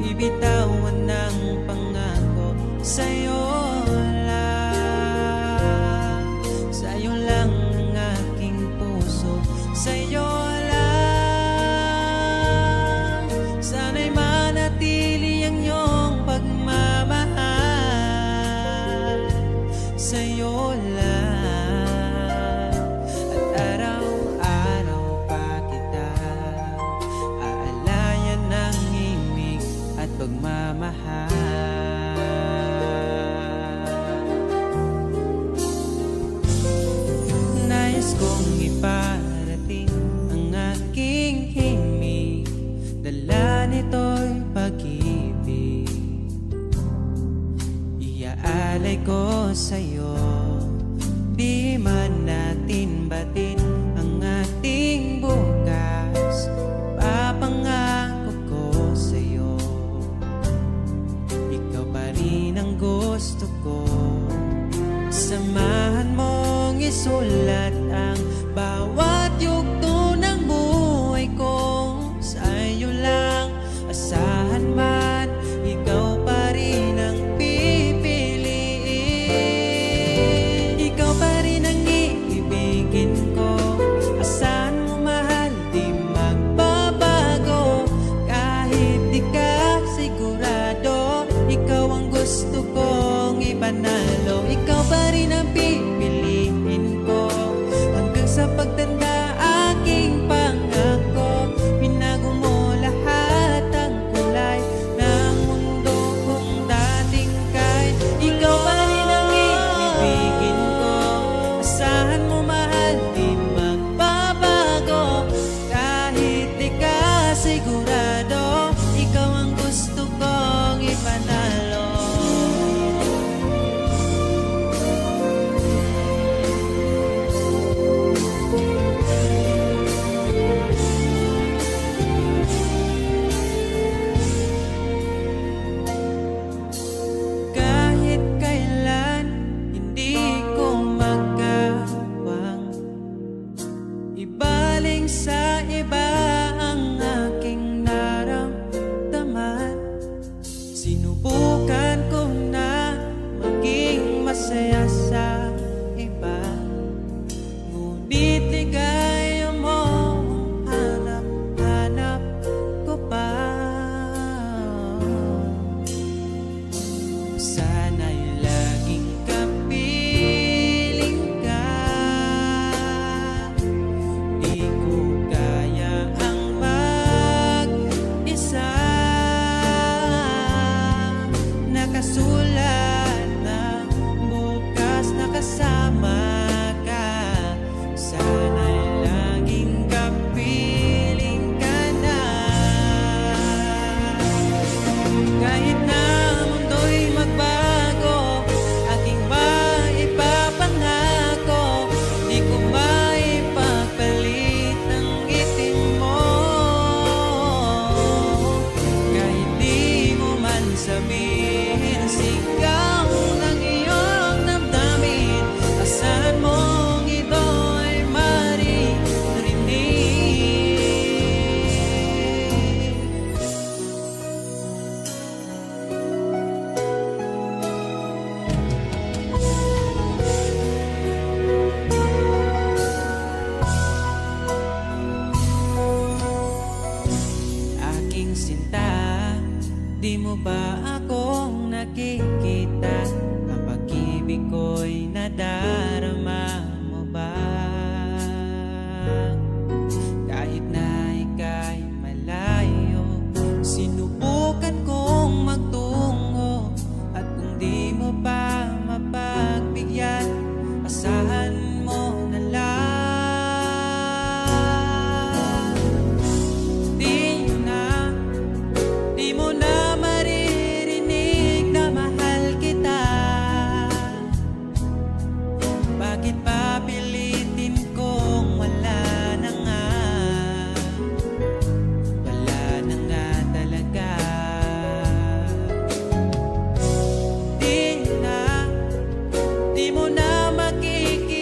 Speaker 3: bibitawan ng pangako. Sa'yo lang ang aking puso. Sa'yo lang sana'y manatili ang iyong pagmamahal. Sa'yo lang at araw-araw pa kita aalayan ng imig at pagmamahal. sa'yo. Di man natin batin ang ating bukas, papangako ko sa'yo, ikaw pa rin ang gusto ko. Samahan mong isulat ang bawat yugto ng buhay ko. Sa'yo lang asahan man, ikaw pa rin ang pipiliin. Ikaw pa rin ang iibigin ko. Asahan mo mahal, di magbabago. Kahit di ka sigurado, ikaw ang gusto kong ipanalo. Ikaw pa rin ang pipiliin ko hanggang sa pagtanda. Aking pangako, binago mo lahat ang kulay ng mundo kung dating kay. Ikaw pa rin ang iibigin ko. Asahan mo mahal, di magbabago. Kahit di ka sigurado, ikaw ang gusto kong ipanalo. Kahit kailan hindi ko magawang ibaling sa iba ang aking naramdaman. Sinubukan ko na maging masaya sa iba, ngunit ligaya mo ang hanap-hanap ko pa. Sana'y laging kapiling ka. Di ko kaya ang mag-isa. Nakasulat na bukas na kasama ka. Sana'y laging kapiling ka na. Kahit na mundo'y magbago, aking maipapangako, di ko maipagpalit ang itim mo. Kahit di mo man sabihin, sigaw ng iyong damdamin. Asahan mong ito ay maririnig. Aking sinta, di mo ba akong nakikita? Ang pag-ibig ko'y nadarama mo ba? Kahit na ika'y malayo, sinubukan kong magtungo. At kung di mo pa mapagbigyan, asahan mo na lang. Di mo na maririnig na mahal kita. Bakit papilitin kung wala na nga? Wala na nga talaga. Di mo na makikita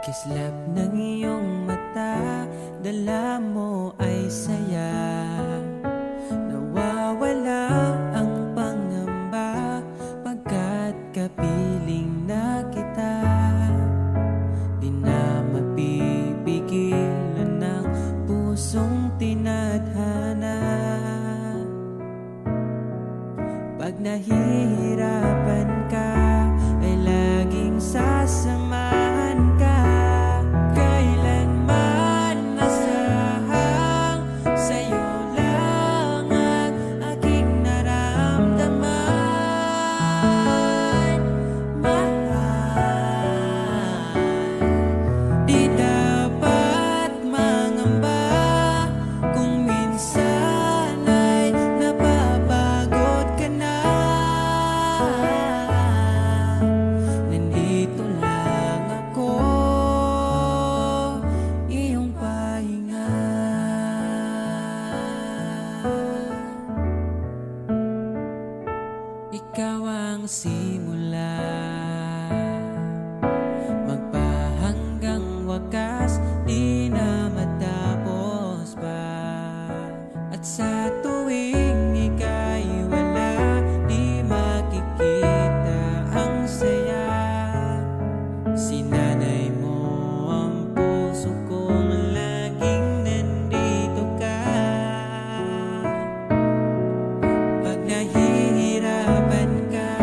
Speaker 3: Kislap ng iyong mata, dala mo ay saya. Nawawala ang pangamba pagkat kapiling na kita. Di na mapipigilan ng pusong tinadhana. Pag nahihirapan ka, ay laging sasamahan ka. Kailanman nasahang sa'yo lang ang aking naramdaman. Mahal, di dapat mangamba kung minsan ay napapagod ka na. Nandito lang ako, iyong pahinga. Ikaw ang simula, magpahanggang wakas, di na matapos pa. At sa tuwing ika'y wala, di makikita ang saya. Sinanay mo ang puso kong laging nandito ka. Pag nahihirapan ka,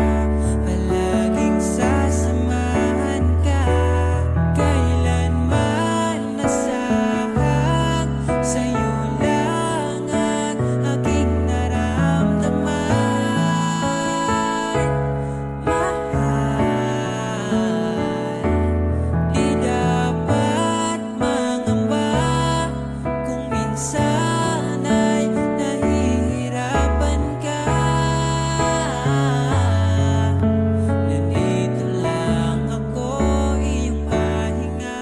Speaker 3: palaging sasamahan ka. Kailanman nasahang sa'yo lang ang aking naramdaman. Mahal, di dapat mangamba kung minsan ay nahihirapan ka. Nandito lang ako, iyong pahinga.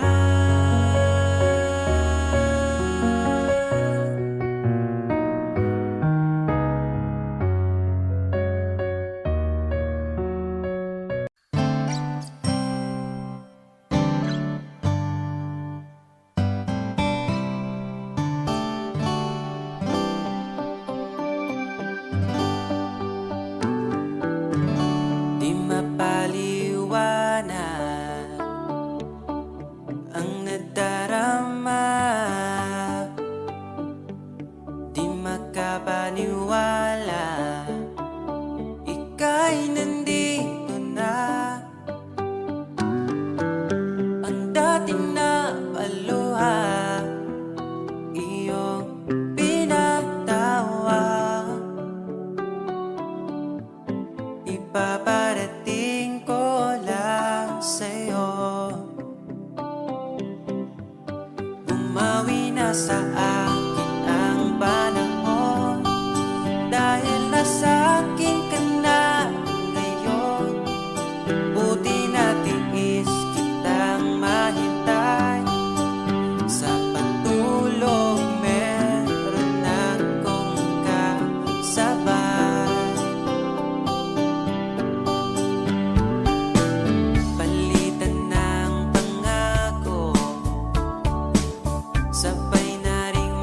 Speaker 3: Di mapaliwanag ang nadarama, di makapaniwala, ika'y nandito na. Ang dating na paluha, iyong pinatawa. Ipaparating ko lang sa'yo, umawi na sa akin ang panahon, dahil nasa akin ka na ngayon. Buti na tiis kitang mahintay, sa pagtulog meron akong kasabay. Palitan ng pangako, sabay na ring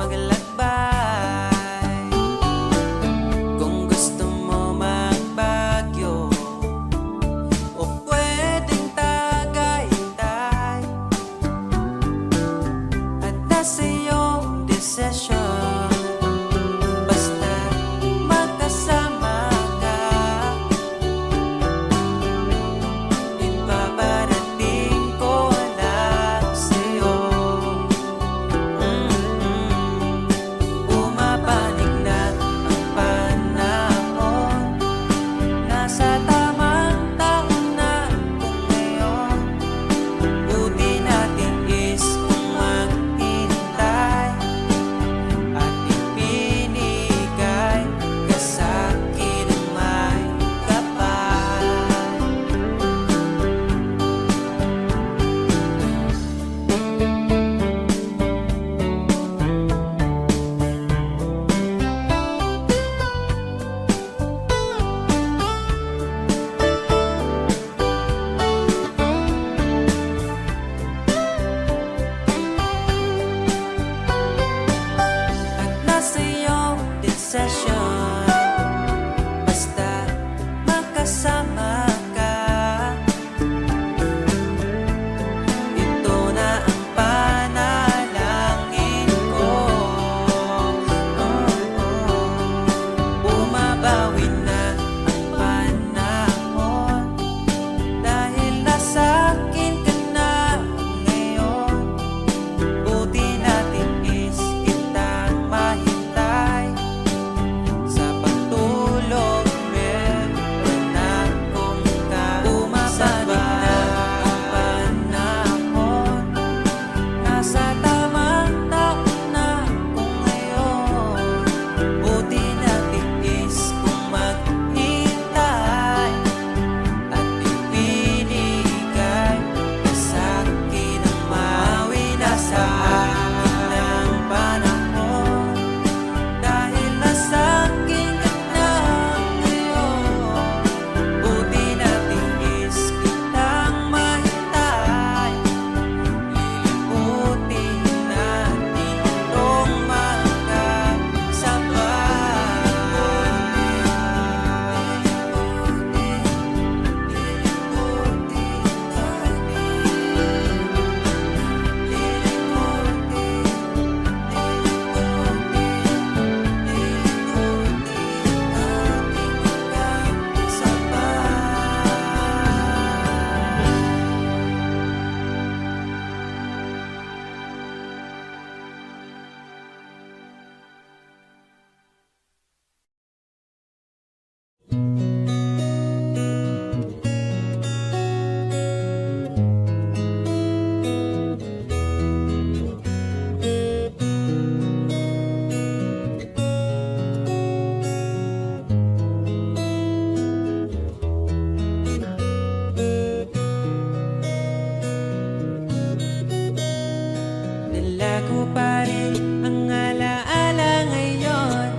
Speaker 3: Tila ko pa rin ang alaala ngayon,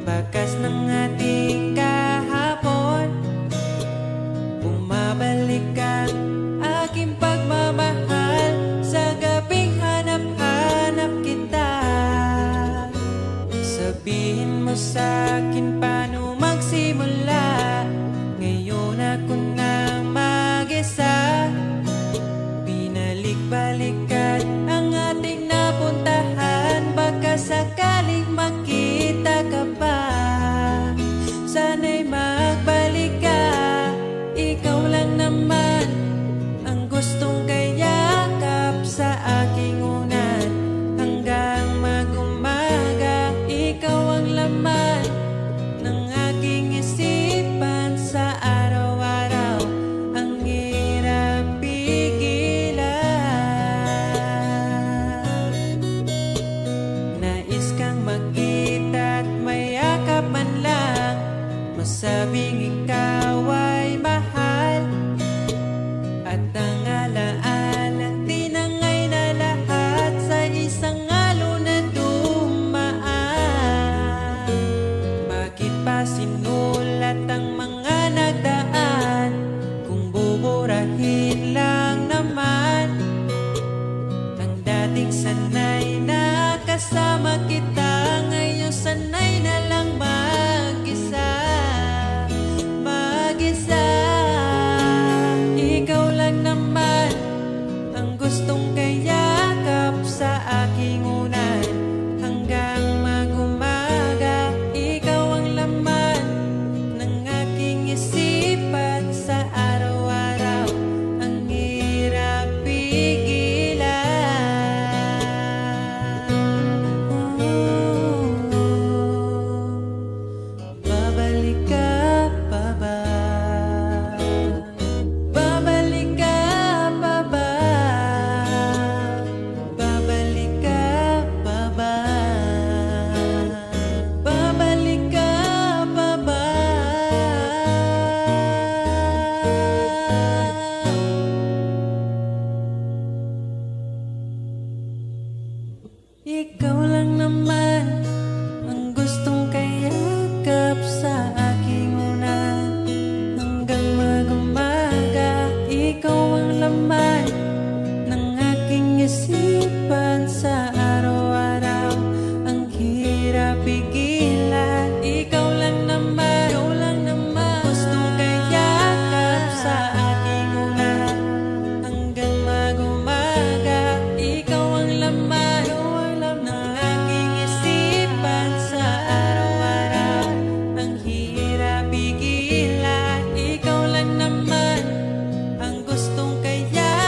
Speaker 3: bakas ng ating kahapon. Bumabalik ang aking pagmamahal sa gabing hanap-hanap kita. Sabihin mo sa'kin paano magsimula, ngayon ako na mag-isa. Binalik-balikan ang ating napuntahan, baka sakaling makita ka pa. Sana'y magbalik ka, ikaw lang naman ang gustong kayakap sa aking unan. Hanggang mag-umaga, ikaw ang laman ng aking isipan sa araw-araw. Ang hirap pigilan. Nais kang makita at mayakap man lang, masabing ikaw ay mahal. At ang alaalang tinangay na lahat sa isang alon na dumaan. Bakit pa sinulat ang mga nagdaan, kung buburahin lang naman ang dating sanay na kasama kita. Ngayon sanay na lang mag-isa, mag-isa. Ikaw lang naman ang gustong kayakap sa aking unan. Hanggang mag-umaga, ikaw ang laman ng aking isipan sa araw-araw. Ang hirap pigilan. Babalik ka pa ba? Babalik ka pa ba? Babalik ka pa ba? Babalik ka pa ba? Ikaw lang naman ang gustong kayakap sa aking unan. Hanggang mag-umaga, ikaw ang laman ng aking isipan sa araw-araw. Ang hirap pigilan. Ikaw lang naman gustong kayakap sa aking unan. Hanggang mag-umaga, ikaw ang laman ng aking isipan sa araw-araw. Ang hirap pigilan. Ikaw lang naman ang gustong kayakap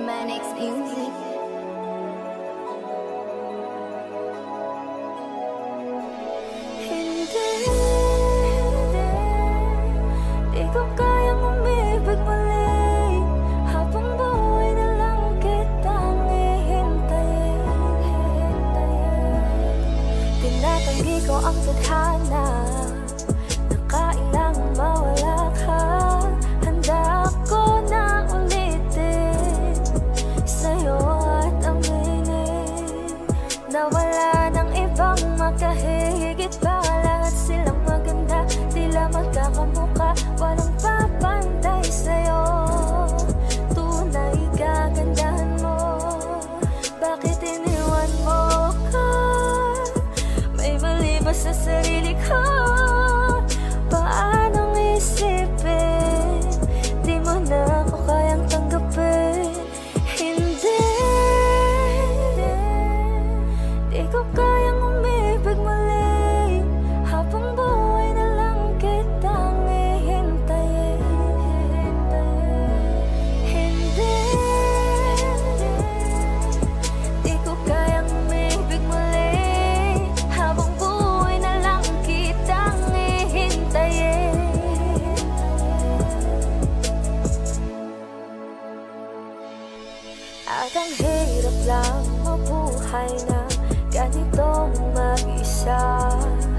Speaker 2: Manix Music. Hindi, di ko kayang umibig muli. Habang buhay na lang kitang hihintayin. Tinatanggi ko ang tadhana na kailangang mawala ka. Handa ako na ulitin sa'yo at aminin na wala ng ibang makahigit pa. Lahat silang maganda, tila magkakamuka, walang papantay sa'yo. Tunay kagandahan mo, bakit iniwan mo ka? May mali ba sa sarili ko? Paanong isipin? Di mo na ako kayang tanggapin. Hindi, di ko kayang umibig muli. Habang buhay na lang kitang hihintayin. Hindi, di ko kayang umibig muli. Habang buhay na lang kitang hihintayin. At ang hirap lang mabuhay na ganitong mag-isa.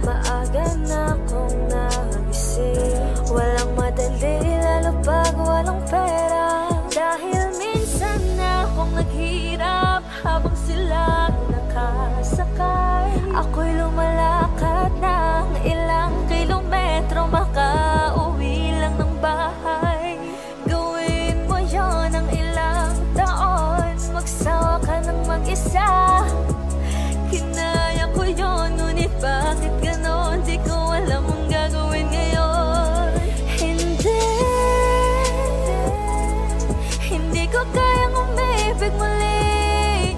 Speaker 2: Maaga na akong nagising, walang madali lalo pag walang pera. Dahil minsan na akong naghirap habang sila nakasakay. Ako'y lumalakad ng ilang kilometro, makauwi lang ng bahay. Gawin mo yon ng ilang taon, magsawa ka ng mag-isa. Kinaya ko yun, ngunit bakit ganon? Di ko alam ang gagawin ngayon. Hindi, hindi ko kayang umibig muli.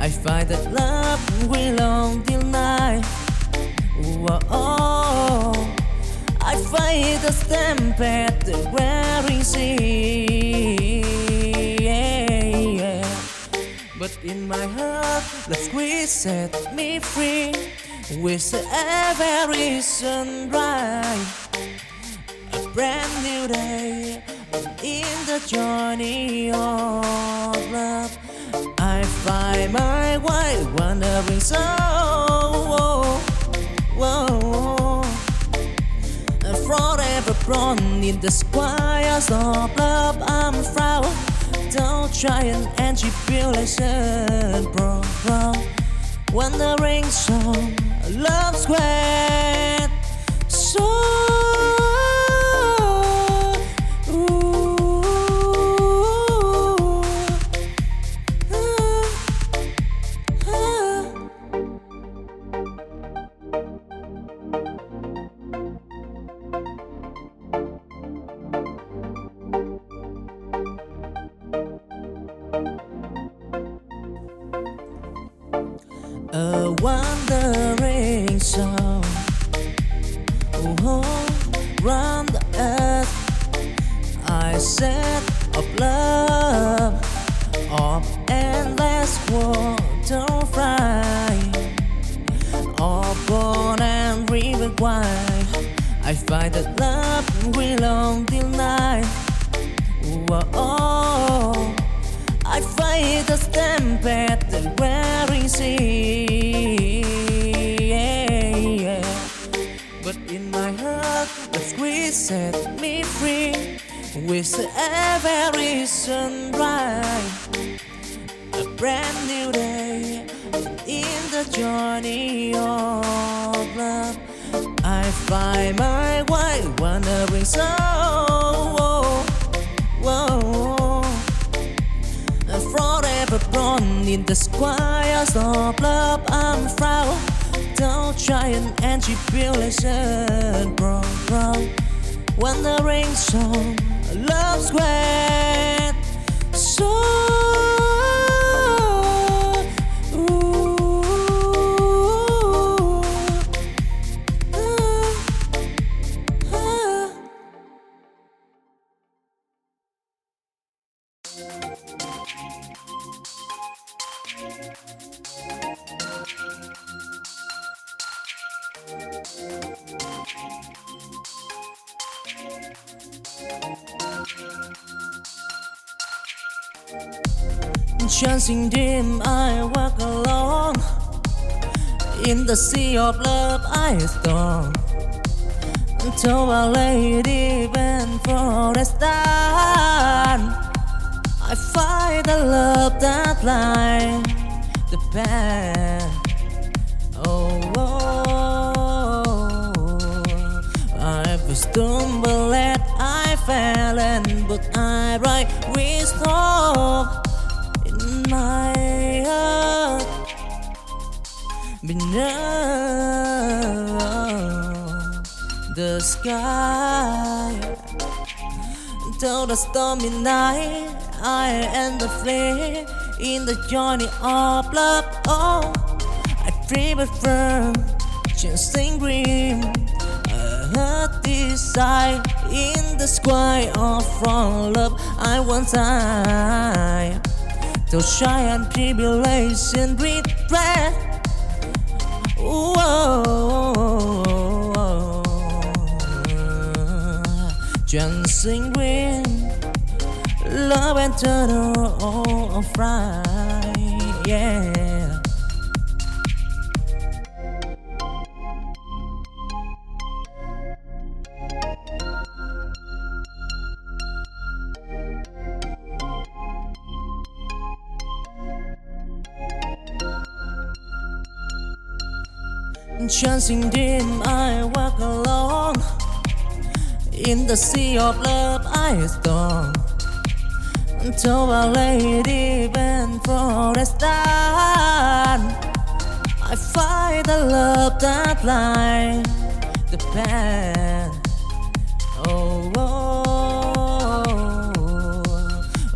Speaker 3: I find that love will long till night. Whoa, I fight the stamp at the wearing sea. But in my heart, love squeeze set me free. With every sunrise, a brand new day in the journey of love. I find my way wandering so forever born in the squires of love. I'm proud. Don't try an tribulation, bro. Wandering song, love squared. So a wandering song, round the earth. I said of love, of endless water fry, of born and river wide. I find that love will long till night. Whoa, I fight the stamp at the wearing sea. But in my heart, the squeeze set me free. With every sunrise, a brand new day in the journey of love. I find my way wandering so forever born in the squires of love. I'm proud. Don't try an tribulation, bro. Wandering song, love squared. So chancing dim, I walk alone. In the sea of love I storm. Until Our Lady bend for a stand. I find the love that lies the path. I've stumbled and I fell, and but I right with hope in my heart. Beneath the sky, till the stormy night, I end the flame in the journey of love. Oh, I dream it firm, chasing green. I heard desire in the sky of from love. I want time to shy and tribulation regret. Dancing green, love and turtle of fright, yeah. Chancing dim, I walk alone. In the sea of love I storm. Until Our Lady bend for a stand. I find the love that lies the path.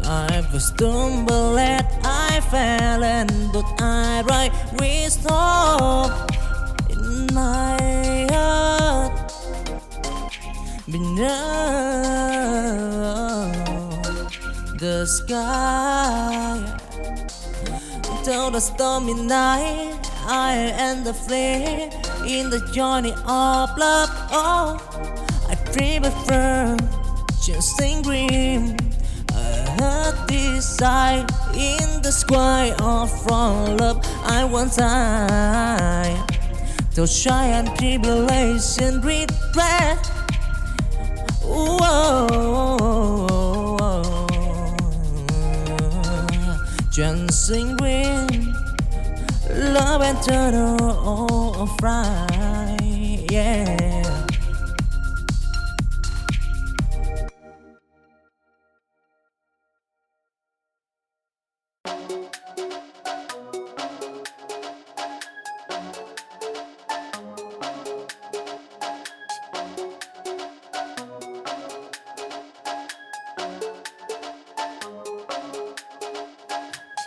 Speaker 3: I've stumbled and I fell, and but I write wisdom in my heart beneath the sky. Till the stormy night, I and the flame in the journey of love. Oh, I prefer chasing dream. I heard desire in the sky of from love. I want time to shine and tribulation regret. Dancing green, love and turtle of fry, yeah.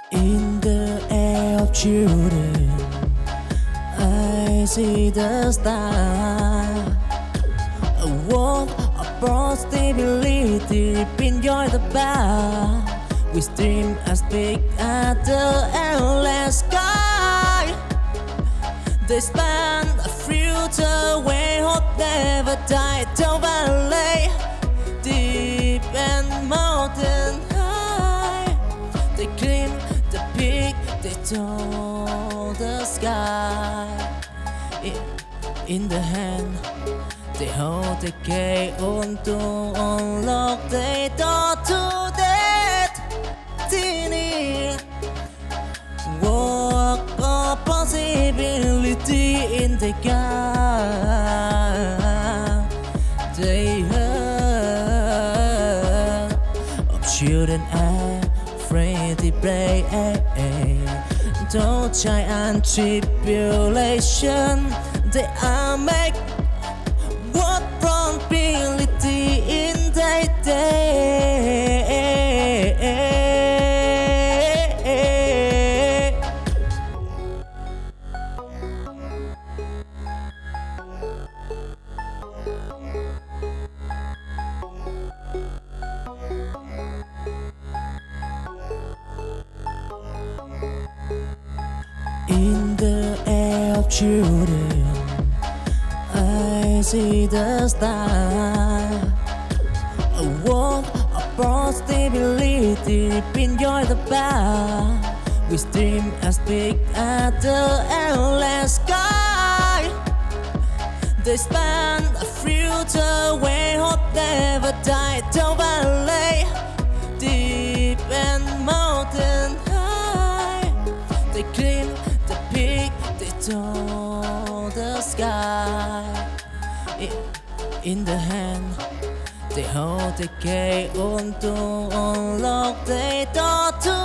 Speaker 3: In the air of children, I see the star. A world of possibility, enjoy the bar. We dream as big as the endless sky. They span a future where hope never died. Till valley, deep and mountain high. They climb the peak, they told the sky. In the hand, they hold the key on to unlock the door to destiny. Walk of possibility in the gap. They heard of children afraid to pray. Don't try and tribulation. They are make what probability in their day. In the air of children, I see the star. A world of possibility, enjoy the bar. We dream as big as the endless sky. They span a future where hope never died. Till valley, deep and mountain high. They climb the peak, they told the sky. In the hand, they hold the key on to unlock the door to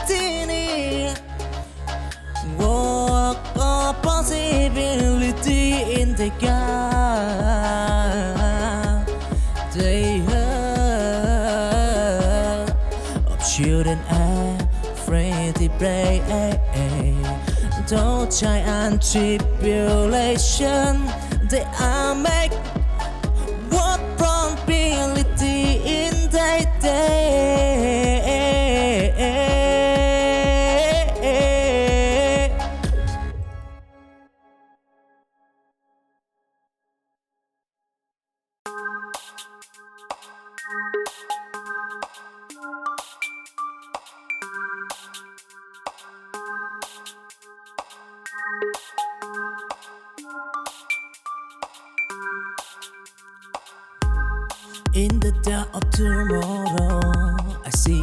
Speaker 3: destiny. Walk of possibility in the gap. They heard of children afraid to pray. Don't try and tribulation. They are make what probability in their day. In the dark of tomorrow, I see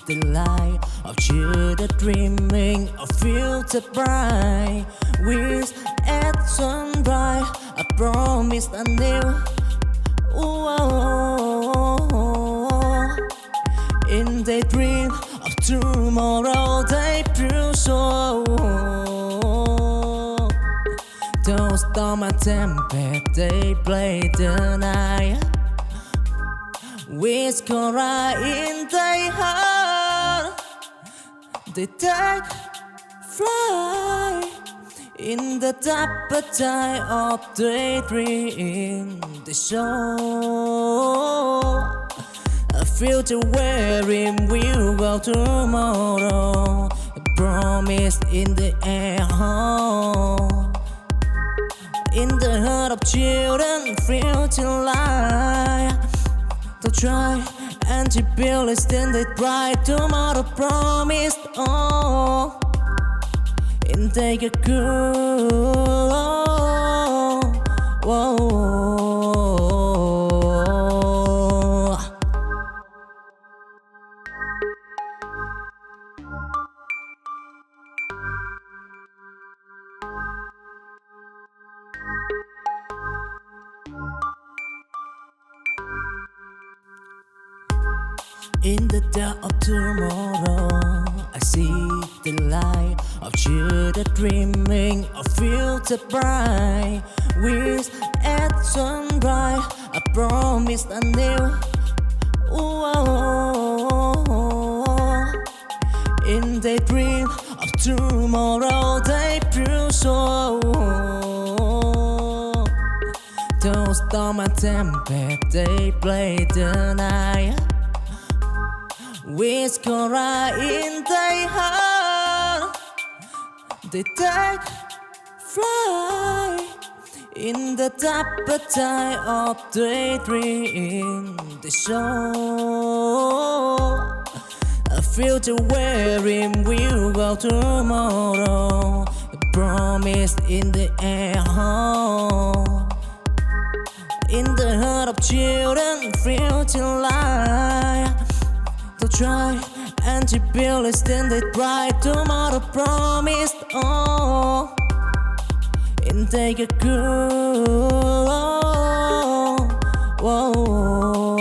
Speaker 3: the light of children dreaming of future bright. With at sunrise, I promise anew. In the dream of tomorrow, they prove so. Those storm and tempest, they play the night. With cry in their heart, they take flight in the dapper tide of daydream. They show a future wherein we'll go tomorrow. A promise in the air. In the heart of children, future light. They'll try and to build a standard bright tomorrow promised. Oh, and take a cool. Whoa. In the dark of tomorrow, I see the light of children dreaming of future bright. With at sunrise, I promise a new. In the dream of tomorrow, they prove so. Those storm and tempest, they play the night. With Cora in their heart, they take flight in the dapper tide of daydream. They show a future wherein we'll go tomorrow. A promise in the air. In the heart of children, future light. They'll try and to build a standard bright tomorrow promised. Oh, and take a cool. Whoa.